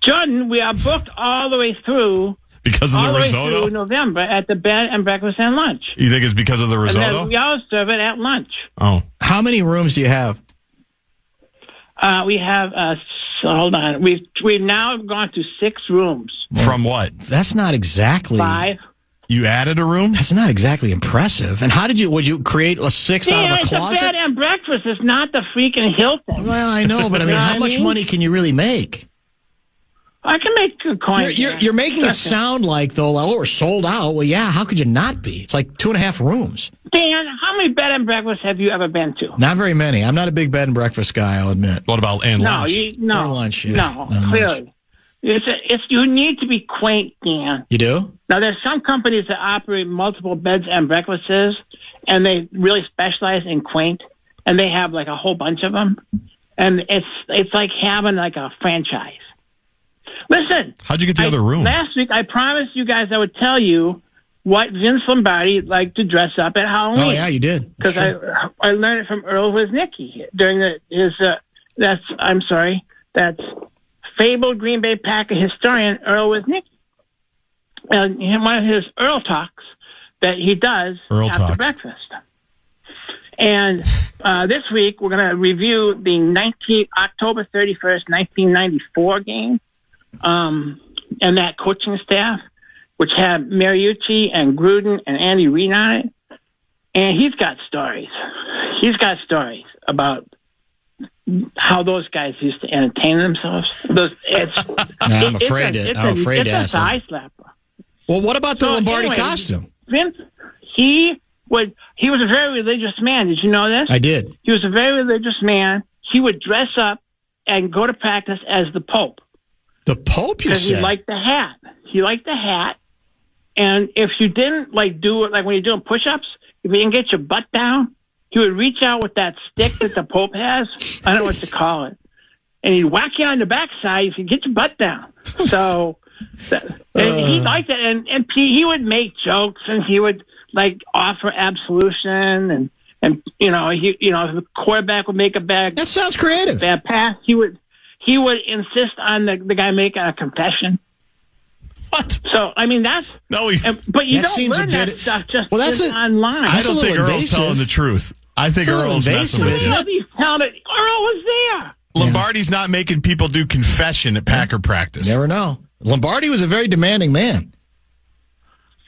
Speaker 10: Jordan, we are booked all the way through...
Speaker 7: Because of the
Speaker 10: all the way
Speaker 7: risotto?
Speaker 10: through November at the bed and breakfast and lunch.
Speaker 7: You think it's because of the
Speaker 10: And
Speaker 7: risotto?
Speaker 10: then we always serve it at lunch.
Speaker 7: Oh.
Speaker 6: How many rooms do you have?
Speaker 10: We have... hold on. We've now gone to 6 rooms.
Speaker 7: From what?
Speaker 6: That's not exactly...
Speaker 10: 5.
Speaker 7: You added a room?
Speaker 6: That's not exactly impressive. And would you create a 6 out of a
Speaker 10: It's
Speaker 6: closet?
Speaker 10: a bed and breakfast. It's not the freaking Hilton.
Speaker 6: Well, I know, but I mean, how much money can you really make?
Speaker 10: I can make good coins.
Speaker 6: You're making it sound like, though, we're sold out. Well, yeah, how could you not be? It's like 2.5 rooms.
Speaker 10: Dan, how many bed and breakfasts have you ever been to?
Speaker 6: Not very many. I'm not a big bed and breakfast guy, I'll admit.
Speaker 7: What about lunch?
Speaker 10: No.
Speaker 6: Or lunch, yeah.
Speaker 10: No, clearly. You need to be quaint, Dan.
Speaker 6: You do?
Speaker 10: Now, there's some companies that operate multiple beds and breakfasts, and they really specialize in quaint, and they have like a whole bunch of them, and it's like having like a franchise. Listen.
Speaker 7: How'd you get the other room?
Speaker 10: Last week, I promised you guys I would tell you what Vince Lombardi liked to dress up at Halloween.
Speaker 6: Oh, yeah, you did.
Speaker 10: Because I learned it from Earl Wisnicki during that's fabled Green Bay Packer historian Earl Wisnicki. And one of his Earl Talks that he does after breakfast. And this week, we're going to review the October 31st, 1994 game and that coaching staff, which had Mariucci and Gruden and Andy Reid on it. And he's got stories. He's got stories about how those guys used to entertain themselves.
Speaker 6: I'm afraid to ask
Speaker 10: It's a
Speaker 6: him.
Speaker 10: thigh slapper.
Speaker 6: Well, what about the Lombardi costume?
Speaker 10: Vince, he was a very religious man. Did you know this?
Speaker 6: I did.
Speaker 10: He was a very religious man. He would dress up and go to practice as the Pope.
Speaker 6: The Pope, you said?
Speaker 10: Because he liked the hat. He liked the hat. And if you didn't do it, like when you're doing push-ups, if you didn't get your butt down, he would reach out with that stick that the Pope has. I don't know what to call it. And he'd whack you on the backside if you get your butt down. So, and he liked it. And he would make jokes, and he would offer absolution, and if the quarterback would make a bad
Speaker 6: that sounds creative.
Speaker 10: Bad pass, he would insist on the guy making a confession.
Speaker 7: What?
Speaker 10: So I mean but you don't learn that stuff just online.
Speaker 7: I don't think Earl's telling the truth. I think Earl's messing with you.
Speaker 10: Earl was there.
Speaker 7: Lombardi's not making people do confession at Packer practice.
Speaker 6: Never know. Lombardi was a very demanding man.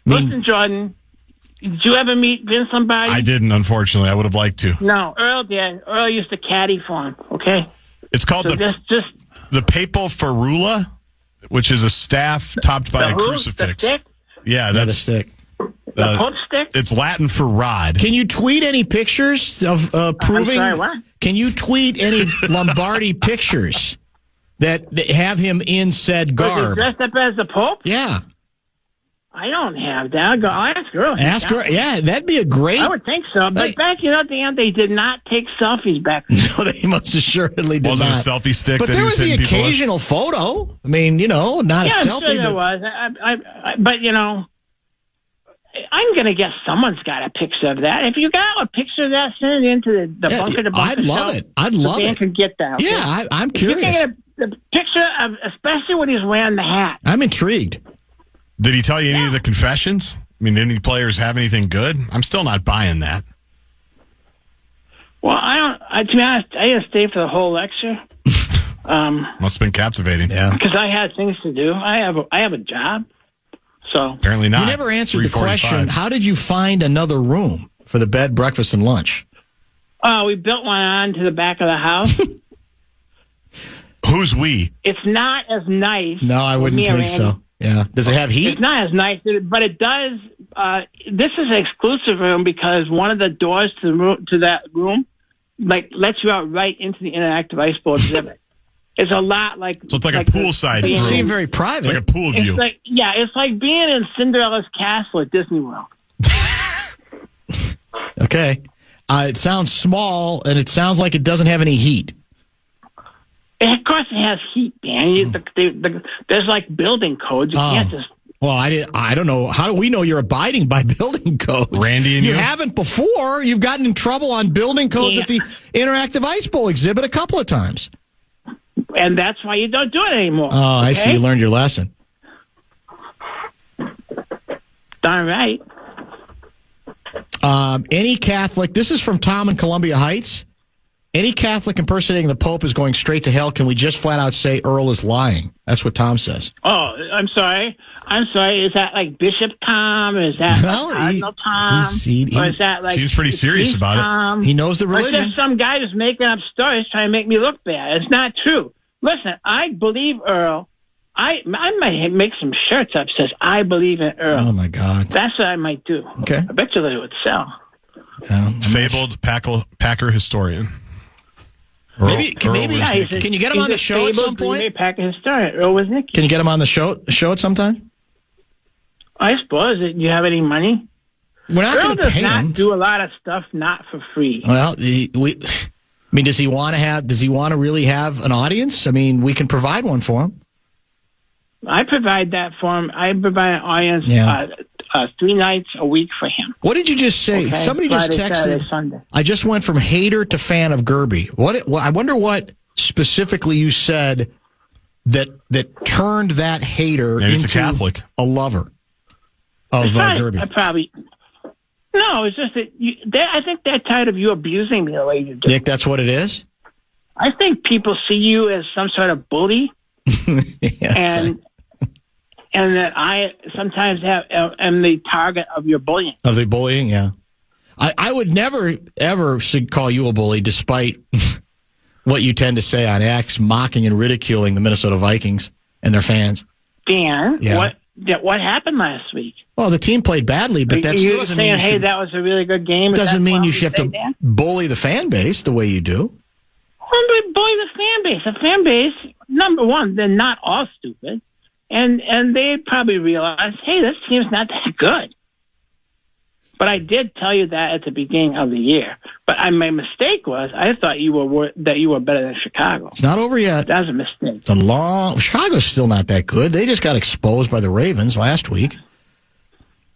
Speaker 10: Listen, Jordan, did you ever meet Vince Lombardi?
Speaker 7: I didn't, unfortunately. I would have liked to.
Speaker 10: No, Earl did. Earl used to caddy for him, okay?
Speaker 7: It's called the Papal Ferula, which is a staff topped by a crucifix.
Speaker 10: The stick?
Speaker 6: Yeah,
Speaker 7: Yeah,
Speaker 6: the
Speaker 7: that's
Speaker 6: stick.
Speaker 10: The Pope stick?
Speaker 7: It's Latin for rod.
Speaker 6: Can you tweet any pictures of proving?
Speaker 10: I'm sorry, what?
Speaker 6: Can you tweet any Lombardi pictures that have him in said
Speaker 10: Was he
Speaker 6: garb?
Speaker 10: dressed up as the Pope?
Speaker 6: Yeah.
Speaker 10: I don't have that. I'll ask her.
Speaker 6: Ask her. Yeah, that'd be a great.
Speaker 10: I would think so. But back at the end, they did not take selfies back then.
Speaker 6: No, they most assuredly did
Speaker 7: Wasn't
Speaker 6: not.
Speaker 7: a selfie stick.
Speaker 6: But
Speaker 7: that
Speaker 6: there
Speaker 7: he
Speaker 6: was the
Speaker 7: hitting people with?
Speaker 6: occasional photo. I mean, not a selfie.
Speaker 10: I'm sure there was. But I'm going to guess someone's got a picture of that. If you got a picture of that, send it into the bunker to bunker.
Speaker 6: I'd love it. I'd love
Speaker 10: Dan
Speaker 6: it.
Speaker 10: could get that. Okay?
Speaker 6: Yeah, I'm curious.
Speaker 10: You can get a picture of, especially when he's wearing the hat.
Speaker 6: I'm intrigued.
Speaker 7: Did he tell you any of the confessions? I mean, did any players have anything good? I'm still not buying that.
Speaker 10: Well, to be honest, I didn't stay for the whole lecture.
Speaker 7: Must have been captivating.
Speaker 6: Yeah.
Speaker 10: Because I had things to do. I have a job. So
Speaker 7: apparently not.
Speaker 6: You never answered the
Speaker 7: 3:45.
Speaker 6: question, how did you find another room for the bed, breakfast, and lunch?
Speaker 10: we built one on to the back of the house.
Speaker 7: Who's we?
Speaker 10: It's not as nice.
Speaker 6: No, I wouldn't
Speaker 10: me and
Speaker 6: think so.
Speaker 10: Randy.
Speaker 6: Yeah. Does it have heat?
Speaker 10: It's not as nice, but it does. This is an exclusive room because one of the doors to that room, lets you out right into the interactive ice bowl exhibit. It's a lot like.
Speaker 7: So it's like a poolside room.
Speaker 6: You seem very private.
Speaker 7: It's like a pool view.
Speaker 10: It's like being in Cinderella's castle at Disney World.
Speaker 6: Okay. It sounds small, and it sounds like it doesn't have any heat.
Speaker 10: Of course, it has heat, Dan. There's like building codes. You can't just.
Speaker 6: Well, I don't know. How do we know you're abiding by building codes?
Speaker 7: Randy and you?
Speaker 6: You haven't before. You've gotten in trouble on building codes at the Interactive Ice Bowl exhibit a couple of times.
Speaker 10: And that's why you don't do it anymore.
Speaker 6: Oh, I see. You learned your lesson.
Speaker 10: Darn right.
Speaker 6: Any Catholic, this is from Tom in Columbia Heights. Any Catholic impersonating the Pope is going straight to hell. Can we just flat out say Earl is lying? That's what Tom says.
Speaker 10: Oh, I'm sorry. Is that like Bishop Tom? Is that Cardinal Tom? Or is that like
Speaker 7: seems pretty serious about
Speaker 10: Tom?
Speaker 7: it.
Speaker 6: He knows the
Speaker 10: Or
Speaker 6: religion.
Speaker 10: just some guy just making up stories trying to make me look bad. It's not true. Listen, I believe Earl. I might make some shirts up that says I believe in Earl.
Speaker 6: Oh my God.
Speaker 10: That's what I might do.
Speaker 6: Okay.
Speaker 10: I bet you that it would sell.
Speaker 7: Fabled Packer historian.
Speaker 6: Maybe can you get him on the show at some point?
Speaker 10: Packer historian. Earl was Nicky.
Speaker 6: Can you get him on the show at some time?
Speaker 10: I suppose. Do you have any money?
Speaker 6: We're not going to pay
Speaker 10: Earl does
Speaker 6: him.
Speaker 10: not do a lot of stuff not for free.
Speaker 6: Well, does he want to really have an audience? I mean, we can provide one for him.
Speaker 10: I provide that for him. I provide an audience 3 nights a week for him.
Speaker 6: What did you just say?
Speaker 10: Okay?
Speaker 6: Somebody
Speaker 10: Friday,
Speaker 6: just texted.
Speaker 10: Saturday, Sunday.
Speaker 6: I just went from hater to fan of Gerby. I wonder what specifically you said that turned that hater
Speaker 7: Maybe
Speaker 6: into
Speaker 7: it's a Catholic,
Speaker 6: a lover of Gerby.
Speaker 10: No, it's just that I think they're tired of you abusing me the way you do.
Speaker 6: Nick, that's what it is?
Speaker 10: I think people see you as some sort of bully,
Speaker 6: Yes,
Speaker 10: and that I sometimes am the target of your bullying.
Speaker 6: of the bullying, yeah. I would never, ever call you a bully, despite what you tend to say on X, mocking and ridiculing the Minnesota Vikings and their fans.
Speaker 10: Dan,
Speaker 6: Yeah.
Speaker 10: what happened last week?
Speaker 6: Well, the team played badly, but that still doesn't mean
Speaker 10: hey, that was a really good game.
Speaker 6: Doesn't mean you should have to bully the fan base the way you do.
Speaker 10: Bully the fan base. The fan base, number one, they're not all stupid, and they probably realize, hey, this team's not that good. But I did tell you that at the beginning of the year. But my mistake was I thought you were better than Chicago.
Speaker 6: It's not over yet.
Speaker 10: That was a mistake.
Speaker 6: Chicago's still not that good. They just got exposed by the Ravens last week.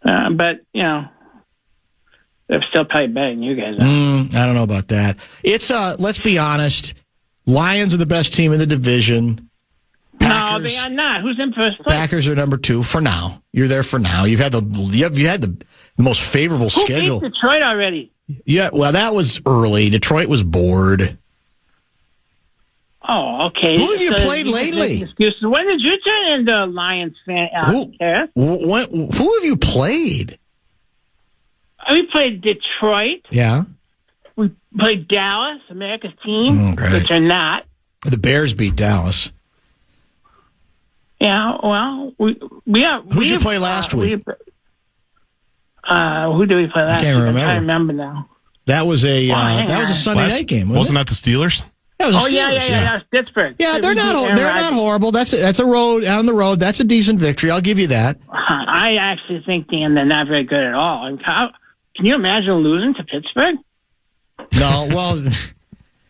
Speaker 10: But they're still probably better than you guys are.
Speaker 6: I don't know about that. It's let's be honest. Lions are the best team in the division.
Speaker 10: No, they are not. Who's in first place?
Speaker 6: Packers are number 2 for now. You're there for now. You had the most favorable schedule.
Speaker 10: Who beat Detroit already?
Speaker 6: Yeah, well, that was early. Detroit was bored.
Speaker 10: Oh, okay.
Speaker 6: Who have you played lately?
Speaker 10: Excuses. When did you turn into a Lions fan?
Speaker 6: Who have you played?
Speaker 10: We played Detroit.
Speaker 6: Yeah.
Speaker 10: We played Dallas, America's team, which are not.
Speaker 6: The Bears beat Dallas.
Speaker 10: Yeah, well, Who did
Speaker 6: you play last week?
Speaker 10: Who did we play last week?
Speaker 6: I can't remember.
Speaker 10: I remember now.
Speaker 6: That was a Sunday night game,
Speaker 7: wasn't that the Steelers?
Speaker 6: That was the
Speaker 10: yeah,
Speaker 6: Steelers,
Speaker 10: that's Pittsburgh.
Speaker 6: Yeah, they're not horrible. That's a road on the road. That's a decent victory. I'll give you that.
Speaker 10: I actually think, Dan, they're not very good at all. And can you imagine losing to Pittsburgh?
Speaker 6: No, well,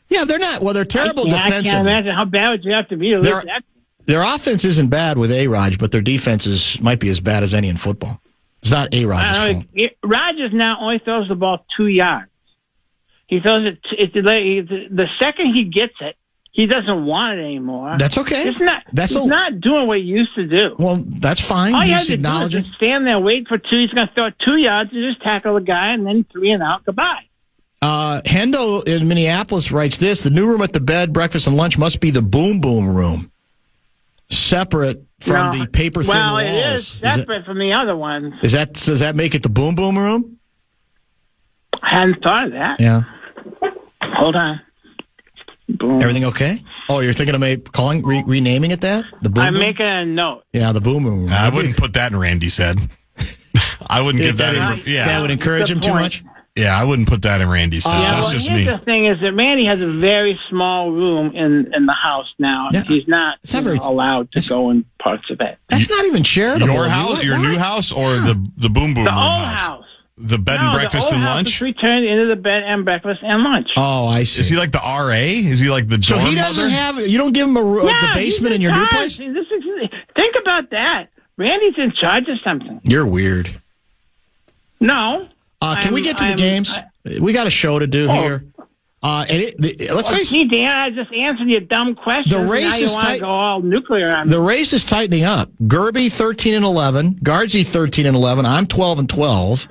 Speaker 6: yeah, they're not. Well, they're terrible defensively.
Speaker 10: I can't imagine how bad would you have to be to lose that.
Speaker 6: Their offense isn't bad with A-Raj, but their defense might be as bad as any in football. It's not A-Raj's fault.
Speaker 10: Rogers now only throws the ball 2 yards. He throws it. The second he gets it, he doesn't want it anymore.
Speaker 6: That's okay.
Speaker 10: He's not doing what he used to do.
Speaker 6: Well, that's fine.
Speaker 10: All you
Speaker 6: He's
Speaker 10: have to do is just stand there, wait for 2. He's going to throw it 2 yards and just tackle the guy, and then 3 and out. Goodbye.
Speaker 6: Hendo in Minneapolis writes this: the new room at the bed, breakfast, and lunch must be the boom boom room, separate from the paper thin walls.
Speaker 10: Well, it is separate from the other ones.
Speaker 6: Does that make it the boom boom room?
Speaker 10: I hadn't thought of that.
Speaker 6: Yeah.
Speaker 10: Hold on. Boom.
Speaker 6: Everything okay? Oh, you're thinking of renaming it that? The boom
Speaker 10: I'm
Speaker 6: boom?
Speaker 10: making a note.
Speaker 6: Yeah, the boom boom room.
Speaker 7: I wouldn't put that in Randy's head. I wouldn't give that.
Speaker 6: That would encourage him too much.
Speaker 7: Yeah, I wouldn't put that in Randy's head. That's just me.
Speaker 10: The thing is that Randy has a very small room in the house now.
Speaker 6: Yeah.
Speaker 10: He's not allowed to go in parts of it.
Speaker 6: That's not even charitable.
Speaker 7: Your house, your new house, or the boom boom
Speaker 10: the
Speaker 7: room
Speaker 10: old
Speaker 7: house? The bed and breakfast
Speaker 10: the old
Speaker 7: and
Speaker 10: house
Speaker 7: lunch?
Speaker 10: is returned into the bed and breakfast and lunch.
Speaker 6: Oh, I see.
Speaker 7: Is he like the RA? Is he like the dorm
Speaker 6: So he doesn't have. You don't give him the basement in your new place.
Speaker 10: Think about that. Randy's in charge of something.
Speaker 6: You're weird.
Speaker 10: No.
Speaker 6: Can we get to the games? We got a show to do here. Let's face it.
Speaker 10: Dan, I just answered your dumb question.
Speaker 6: The race is tight.
Speaker 10: Go all nuclear on me.
Speaker 6: The race is tightening up. Gerby 13-11, Guardsy 13-11. I'm 12-12.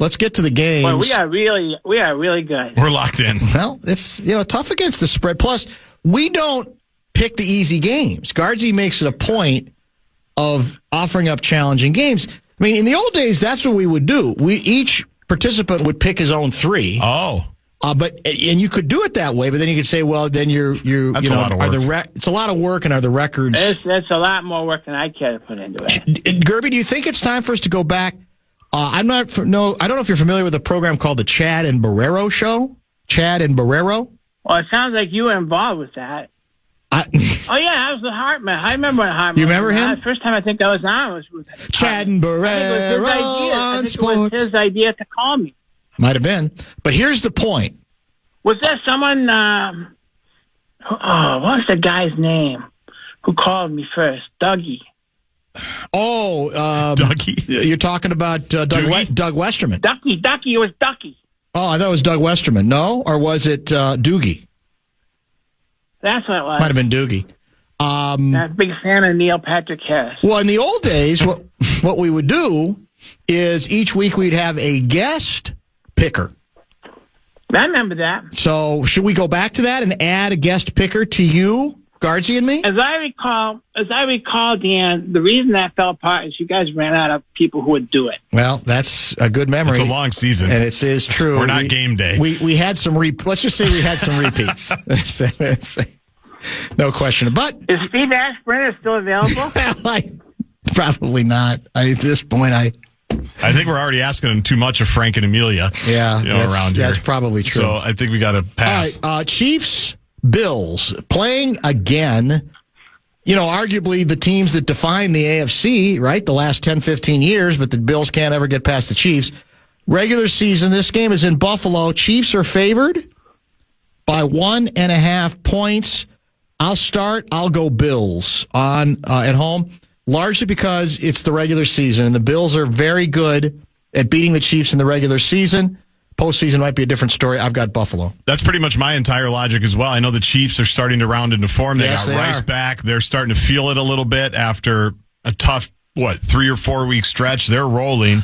Speaker 6: Let's get to the games.
Speaker 10: Well, we are really good.
Speaker 7: We're locked in.
Speaker 6: Well, it's tough against the spread. Plus, we don't pick the easy games. Guardsy makes it a point of offering up challenging games. I mean, in the old days, that's what we would do. Each participant would pick his own 3.
Speaker 7: Oh.
Speaker 6: And you could do it that way, but then you could say, well, then that's
Speaker 7: a lot of work.
Speaker 6: It's a lot of work, and are the records?
Speaker 10: That's a lot more work than I care to put into it.
Speaker 6: Gerby, do you think it's time for us to go back? I don't know if you're familiar with a program called the Chad and Barreiro Show. Chad and Barreiro.
Speaker 10: Well, it sounds like you were involved with that. I was with Hartman. I remember when Hartman.
Speaker 6: You remember him?
Speaker 10: The first time I think I was on was with
Speaker 6: Chad and Barreiro on sports.
Speaker 10: It was his idea to call me.
Speaker 6: Might have been. But here's the point.
Speaker 10: Was there someone, what was the guy's name who called me first? Dougie.
Speaker 6: Oh,
Speaker 7: Dougie.
Speaker 6: You're talking about Doug Westerman.
Speaker 10: Ducky. It was Ducky.
Speaker 6: Oh, I thought it was Doug Westerman. No? Or was it Doogie?
Speaker 10: That's what it was.
Speaker 6: Might have been Doogie.
Speaker 10: I'm a big fan of Neil Patrick Harris.
Speaker 6: Well, in the old days, what we would do is each week we'd have a guest picker.
Speaker 10: I remember that.
Speaker 6: So should we go back to that and add a guest picker to you, Guardsy, and me?
Speaker 10: As I recall, Dan, the reason that fell apart is you guys ran out of people who would do it.
Speaker 6: Well, that's a good memory.
Speaker 7: It's a long season.
Speaker 6: And it is true.
Speaker 7: We're not game day.
Speaker 6: We had some let's just say we had some repeats. No question. But
Speaker 10: is Steve Ashburn still available?
Speaker 6: Probably not. At this point, I
Speaker 7: think we're already asking him too much of Frank and Amelia.
Speaker 6: Yeah,
Speaker 7: around here.
Speaker 6: That's probably true.
Speaker 7: So I think we got to pass.
Speaker 6: All right, Chiefs, Bills playing again. Arguably the teams that define the AFC, right? The last 10, 15 years, but the Bills can't ever get past the Chiefs. Regular season, this game is in Buffalo. Chiefs are favored by 1.5 points. I'll go Bills at home, largely because it's the regular season, and the Bills are very good at beating the Chiefs in the regular season. Postseason might be a different story. I've got Buffalo.
Speaker 7: That's pretty much my entire logic as well. I know the Chiefs are starting to round into form. They got Rice back. They're starting to feel it a little bit after a tough, 3 or 4 week stretch. They're rolling.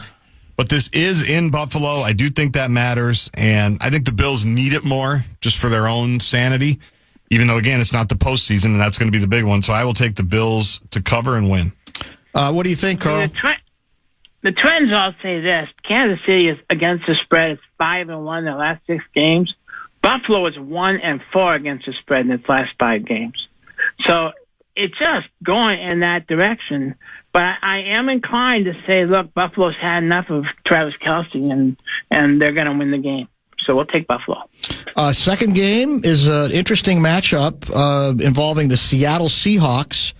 Speaker 7: But this is in Buffalo. I do think that matters, and I think the Bills need it more just for their own sanity, even though, again, it's not the postseason, and that's going to be the big one. So I will take the Bills to cover and win.
Speaker 6: What do you think, Carl?
Speaker 10: The trends all say this. Kansas City is against the spread. It's 5-1 in their last 6 games. Buffalo is 1-4 against the spread in its last 5 games. So it's just going in that direction. But I am inclined to say, look, Buffalo's had enough of Travis Kelce, and they're going to win the game. so we'll take Buffalo.
Speaker 6: Second game is an interesting matchup involving the Seattle Seahawks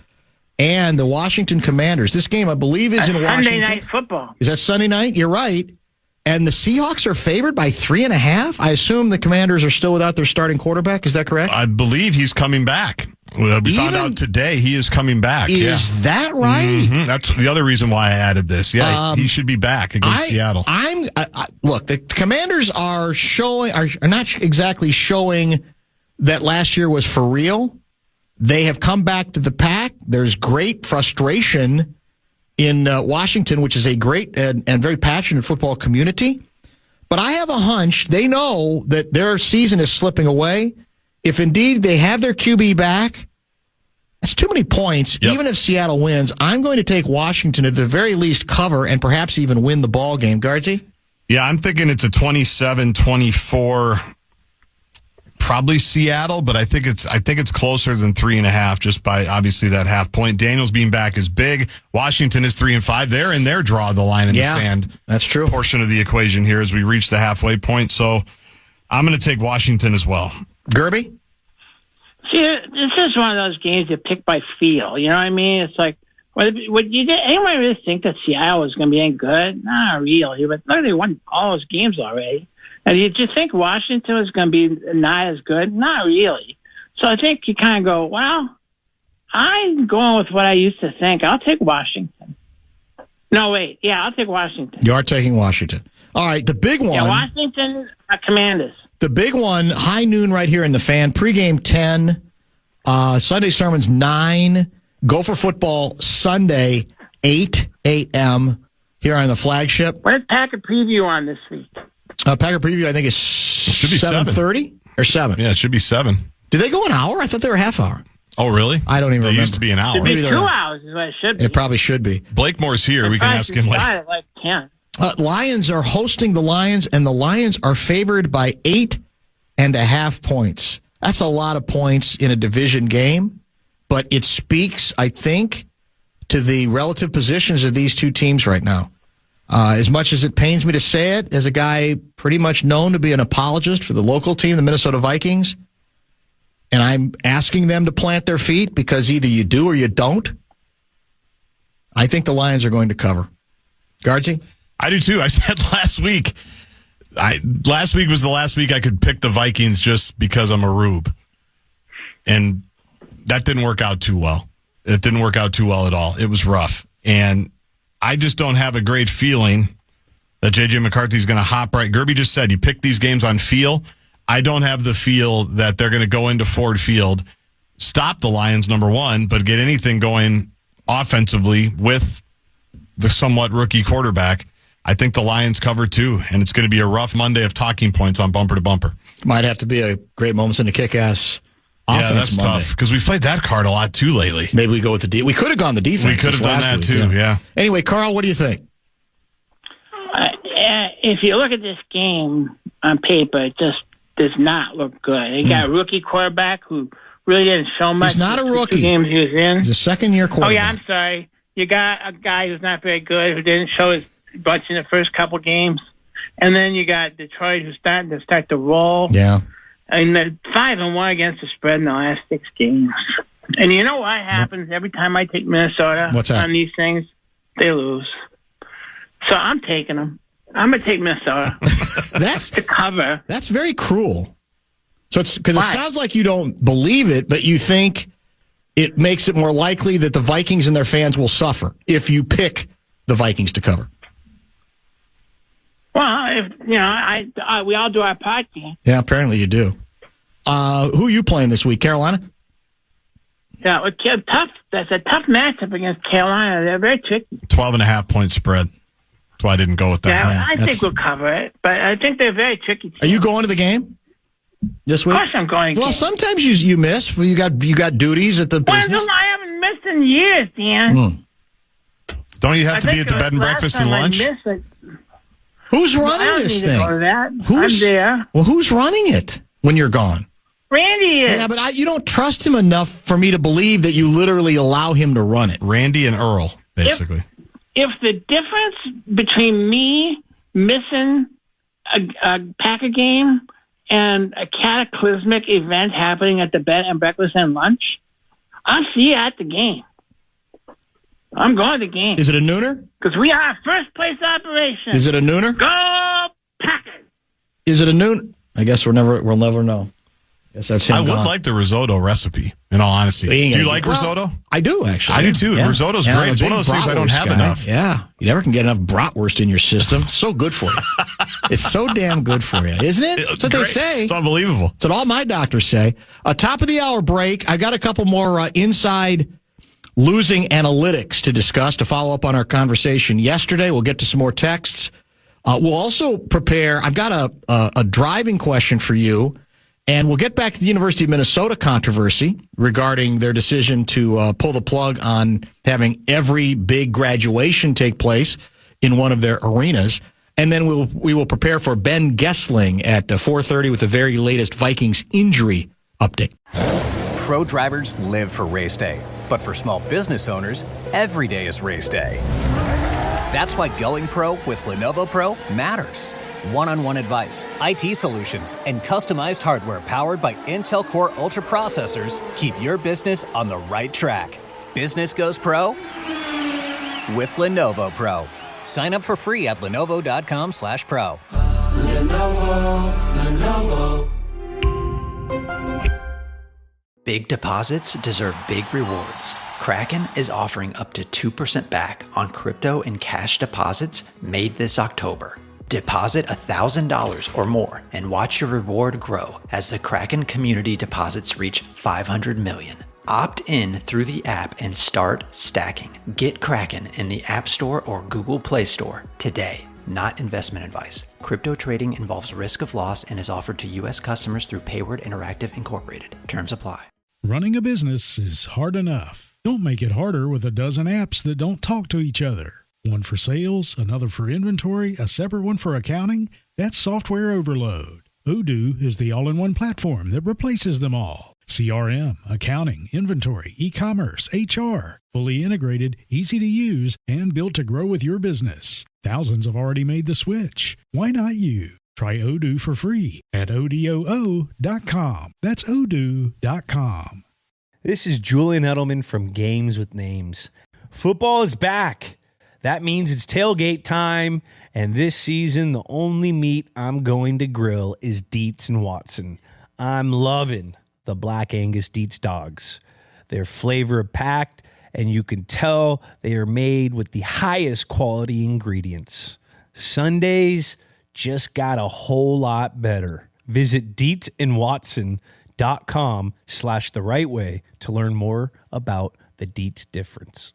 Speaker 6: and the Washington Commanders. This game, I believe, is in Washington.
Speaker 10: Sunday night football.
Speaker 6: Is that Sunday night? You're right. And the Seahawks are favored by 3.5. I assume the Commanders are still without their starting quarterback. Is that correct?
Speaker 7: I believe he's coming back. We found out today he is coming back.
Speaker 6: Is that right?
Speaker 7: Mm-hmm. That's the other reason why I added this. Yeah, he should be back against Seattle.
Speaker 6: Look, the Commanders are not exactly showing that last year was for real. They have come back to the pack. There's great frustration in Washington, which is a great and very passionate football community. But I have a hunch they know that their season is slipping away. If indeed they have their QB back, that's too many points. Yep. Even if Seattle wins, I'm going to take Washington at the very least cover and perhaps even win the ball game. Guardsy?
Speaker 7: Yeah, I'm thinking it's a 27-24, probably Seattle, but I think it's closer than 3.5 just by obviously that half point. Daniels being back is big. Washington is 3-5. They're in their draw the line in the sand.
Speaker 6: That's true.
Speaker 7: Portion of the equation here as we reach the halfway point. So I'm going to take Washington as well.
Speaker 6: Gerby?
Speaker 10: See, this is one of those games you pick by feel. You know what I mean? It's like, would anyone really think that Seattle was going to be any good? Not really. But look, they won all those games already. And you just think Washington was going to be not as good? Not really. So I think you kind of go, well, I'm going with what I used to think. I'll take Washington. No, wait. Yeah, I'll take Washington.
Speaker 6: You are taking Washington. All right, the big one.
Speaker 10: Yeah, Washington Commanders.
Speaker 6: The big one, high noon right here in the Fan. Pregame 10, Sunday sermons 9. Gopher football Sunday 8 a.m. here on the flagship.
Speaker 10: What is Packer Preview on this week?
Speaker 6: Packer Preview, I think, is 7:30 or 7.
Speaker 7: Yeah, it should be 7.
Speaker 6: Do they go an hour? I thought they were half hour.
Speaker 7: Oh, really?
Speaker 6: I don't even remember.
Speaker 7: They used to be an hour.
Speaker 10: It should be 2 hours is what it should be.
Speaker 6: It probably should be.
Speaker 7: Blake Moore's here. We can ask him later.
Speaker 10: At like 10.
Speaker 6: Lions are hosting the Lions, and the Lions are favored by 8.5 points. That's a lot of points in a division game, but it speaks, I think, to the relative positions of these two teams right now. As much as it pains me to say it, as a guy pretty much known to be an apologist for the local team, the Minnesota Vikings, and I'm asking them to plant their feet because either you do or you don't, I think the Lions are going to cover. Guardsy?
Speaker 7: I do too. I said last week. Last week was the last week I could pick the Vikings just because I'm a rube. And that didn't work out too well. It didn't work out too well at all. It was rough. And I just don't have a great feeling that J.J. McCarthy's going to hop right. Gerby just said you pick these games on feel. I don't have the feel that they're going to go into Ford Field, stop the Lions, number one, but get anything going offensively with the somewhat rookie quarterback. I think the Lions cover too, and it's going to be a rough Monday of talking points on Bumper to Bumper.
Speaker 6: Might have to be a great moments in the kick-ass offense.
Speaker 7: Yeah, that's
Speaker 6: Monday.
Speaker 7: tough because we played that card a lot too lately.
Speaker 6: Maybe we go with the we could have gone the defense.
Speaker 7: We could have done that too, yeah.
Speaker 6: Anyway, Carl, what do you think?
Speaker 10: If you look at this game on paper, it just does not look good. You got a rookie quarterback who really didn't show much.
Speaker 6: He's not a rookie.
Speaker 10: The 2 games he was in.
Speaker 6: He's a second-year quarterback.
Speaker 10: Oh, yeah, I'm sorry. You got a guy who's not very good, who didn't show his bunch in the first couple games. And then you got Detroit, who's starting to start to roll.
Speaker 6: Yeah.
Speaker 10: And 5-1 against the spread in the last 6 games. And you know what happens every time I take Minnesota on these things? They lose. So I'm taking them. I'm going to take Minnesota.
Speaker 6: That's
Speaker 10: to cover.
Speaker 6: That's very cruel. So it's because it sounds like you don't believe it, but you think it makes it more likely that the Vikings and their fans will suffer if you pick the Vikings to cover.
Speaker 10: Well, if we all do our part game.
Speaker 6: Yeah, apparently you do. Who are you playing this week? Carolina?
Speaker 10: Yeah, tough. That's a tough matchup against Carolina. They're very tricky.
Speaker 7: 12.5 point spread. That's why I didn't go with that.
Speaker 10: Yeah, I think we'll cover it, but I think they're very tricky.
Speaker 6: Are you going to the game this week?
Speaker 10: Of course I'm going.
Speaker 6: Well, sometimes you miss. Well, you got duties at the business.
Speaker 10: Well, I haven't missed in years, Dan.
Speaker 7: Don't you have to be at the bed and breakfast and lunch?
Speaker 6: Who's running this thing?
Speaker 10: I'm there.
Speaker 6: Well, who's running it when you're gone?
Speaker 10: Randy is.
Speaker 6: Yeah, but you don't trust him enough for me to believe that you literally allow him to run it.
Speaker 7: Randy and Earl, basically.
Speaker 10: If the difference between me missing a Packer game and a cataclysmic event happening at the bed and breakfast and lunch, I'll see you at the game. I'm going to the game.
Speaker 6: Is it a nooner?
Speaker 10: Because we are a first-place operation.
Speaker 6: Is it a nooner?
Speaker 10: Go Packers!
Speaker 6: Is it a nooner? I guess we'll never know. Guess that's him.
Speaker 7: I would like the risotto recipe, in all honesty. Do you like risotto?
Speaker 6: I do, actually.
Speaker 7: I do, too.
Speaker 6: Yeah.
Speaker 7: Risotto's great. It's one of those things I don't have enough.
Speaker 6: Yeah. You never can get enough bratwurst in your system. So good for you. It's so damn good for you, isn't it? That's what they say.
Speaker 7: It's unbelievable.
Speaker 6: That's what all my doctors say. Top of the hour break. I got a couple more inside losing analytics to discuss to follow up on our conversation yesterday. We'll get to some more texts. We'll also prepare. I've got a driving question for you. And we'll get back to the University of Minnesota controversy regarding their decision to pull the plug on having every big graduation take place in one of their arenas. And then we will prepare for Ben Gessling at 4:30 with the very latest Vikings injury update.
Speaker 2: Pro drivers live for race day, but for small business owners, every day is race day. That's why going pro with Lenovo Pro matters. One-on-one advice, IT solutions, and customized hardware powered by Intel Core Ultra processors keep your business on the right track. Business goes pro with Lenovo Pro. Sign up for free at lenovo.com/pro.
Speaker 4: Lenovo. Big deposits deserve big rewards. Kraken is offering up to 2% back on crypto and cash deposits made this October. Deposit $1,000 or more and watch your reward grow as the Kraken community deposits reach 500 million. Opt in through the app and start stacking. Get Kraken in the App Store or Google Play Store today. Not investment advice. Crypto trading involves risk of loss and is offered to U.S. customers through Payward Interactive Incorporated. Terms apply.
Speaker 3: Running a business is hard enough. Don't make it harder with a dozen apps that don't talk to each other. One for sales, another for inventory, a separate one for accounting. That's software overload. Odoo is the all-in-one platform that replaces them all. CRM, accounting, inventory, e-commerce, HR. Fully integrated, easy to use, and built to grow with your business. Thousands have already made the switch. Why not you? Try Odoo for free at odoo.com. That's odoo.com.
Speaker 5: This is Julian Edelman from Games with Names. Football is back. That means it's tailgate time, and this season, the only meat I'm going to grill is Dietz and Watson. I'm loving the Black Angus Dietz dogs. They're flavor-packed, and you can tell they are made with the highest quality ingredients. Sundays just got a whole lot better. Visit DietzandWatson.com/the right way to learn more about the Dietz difference.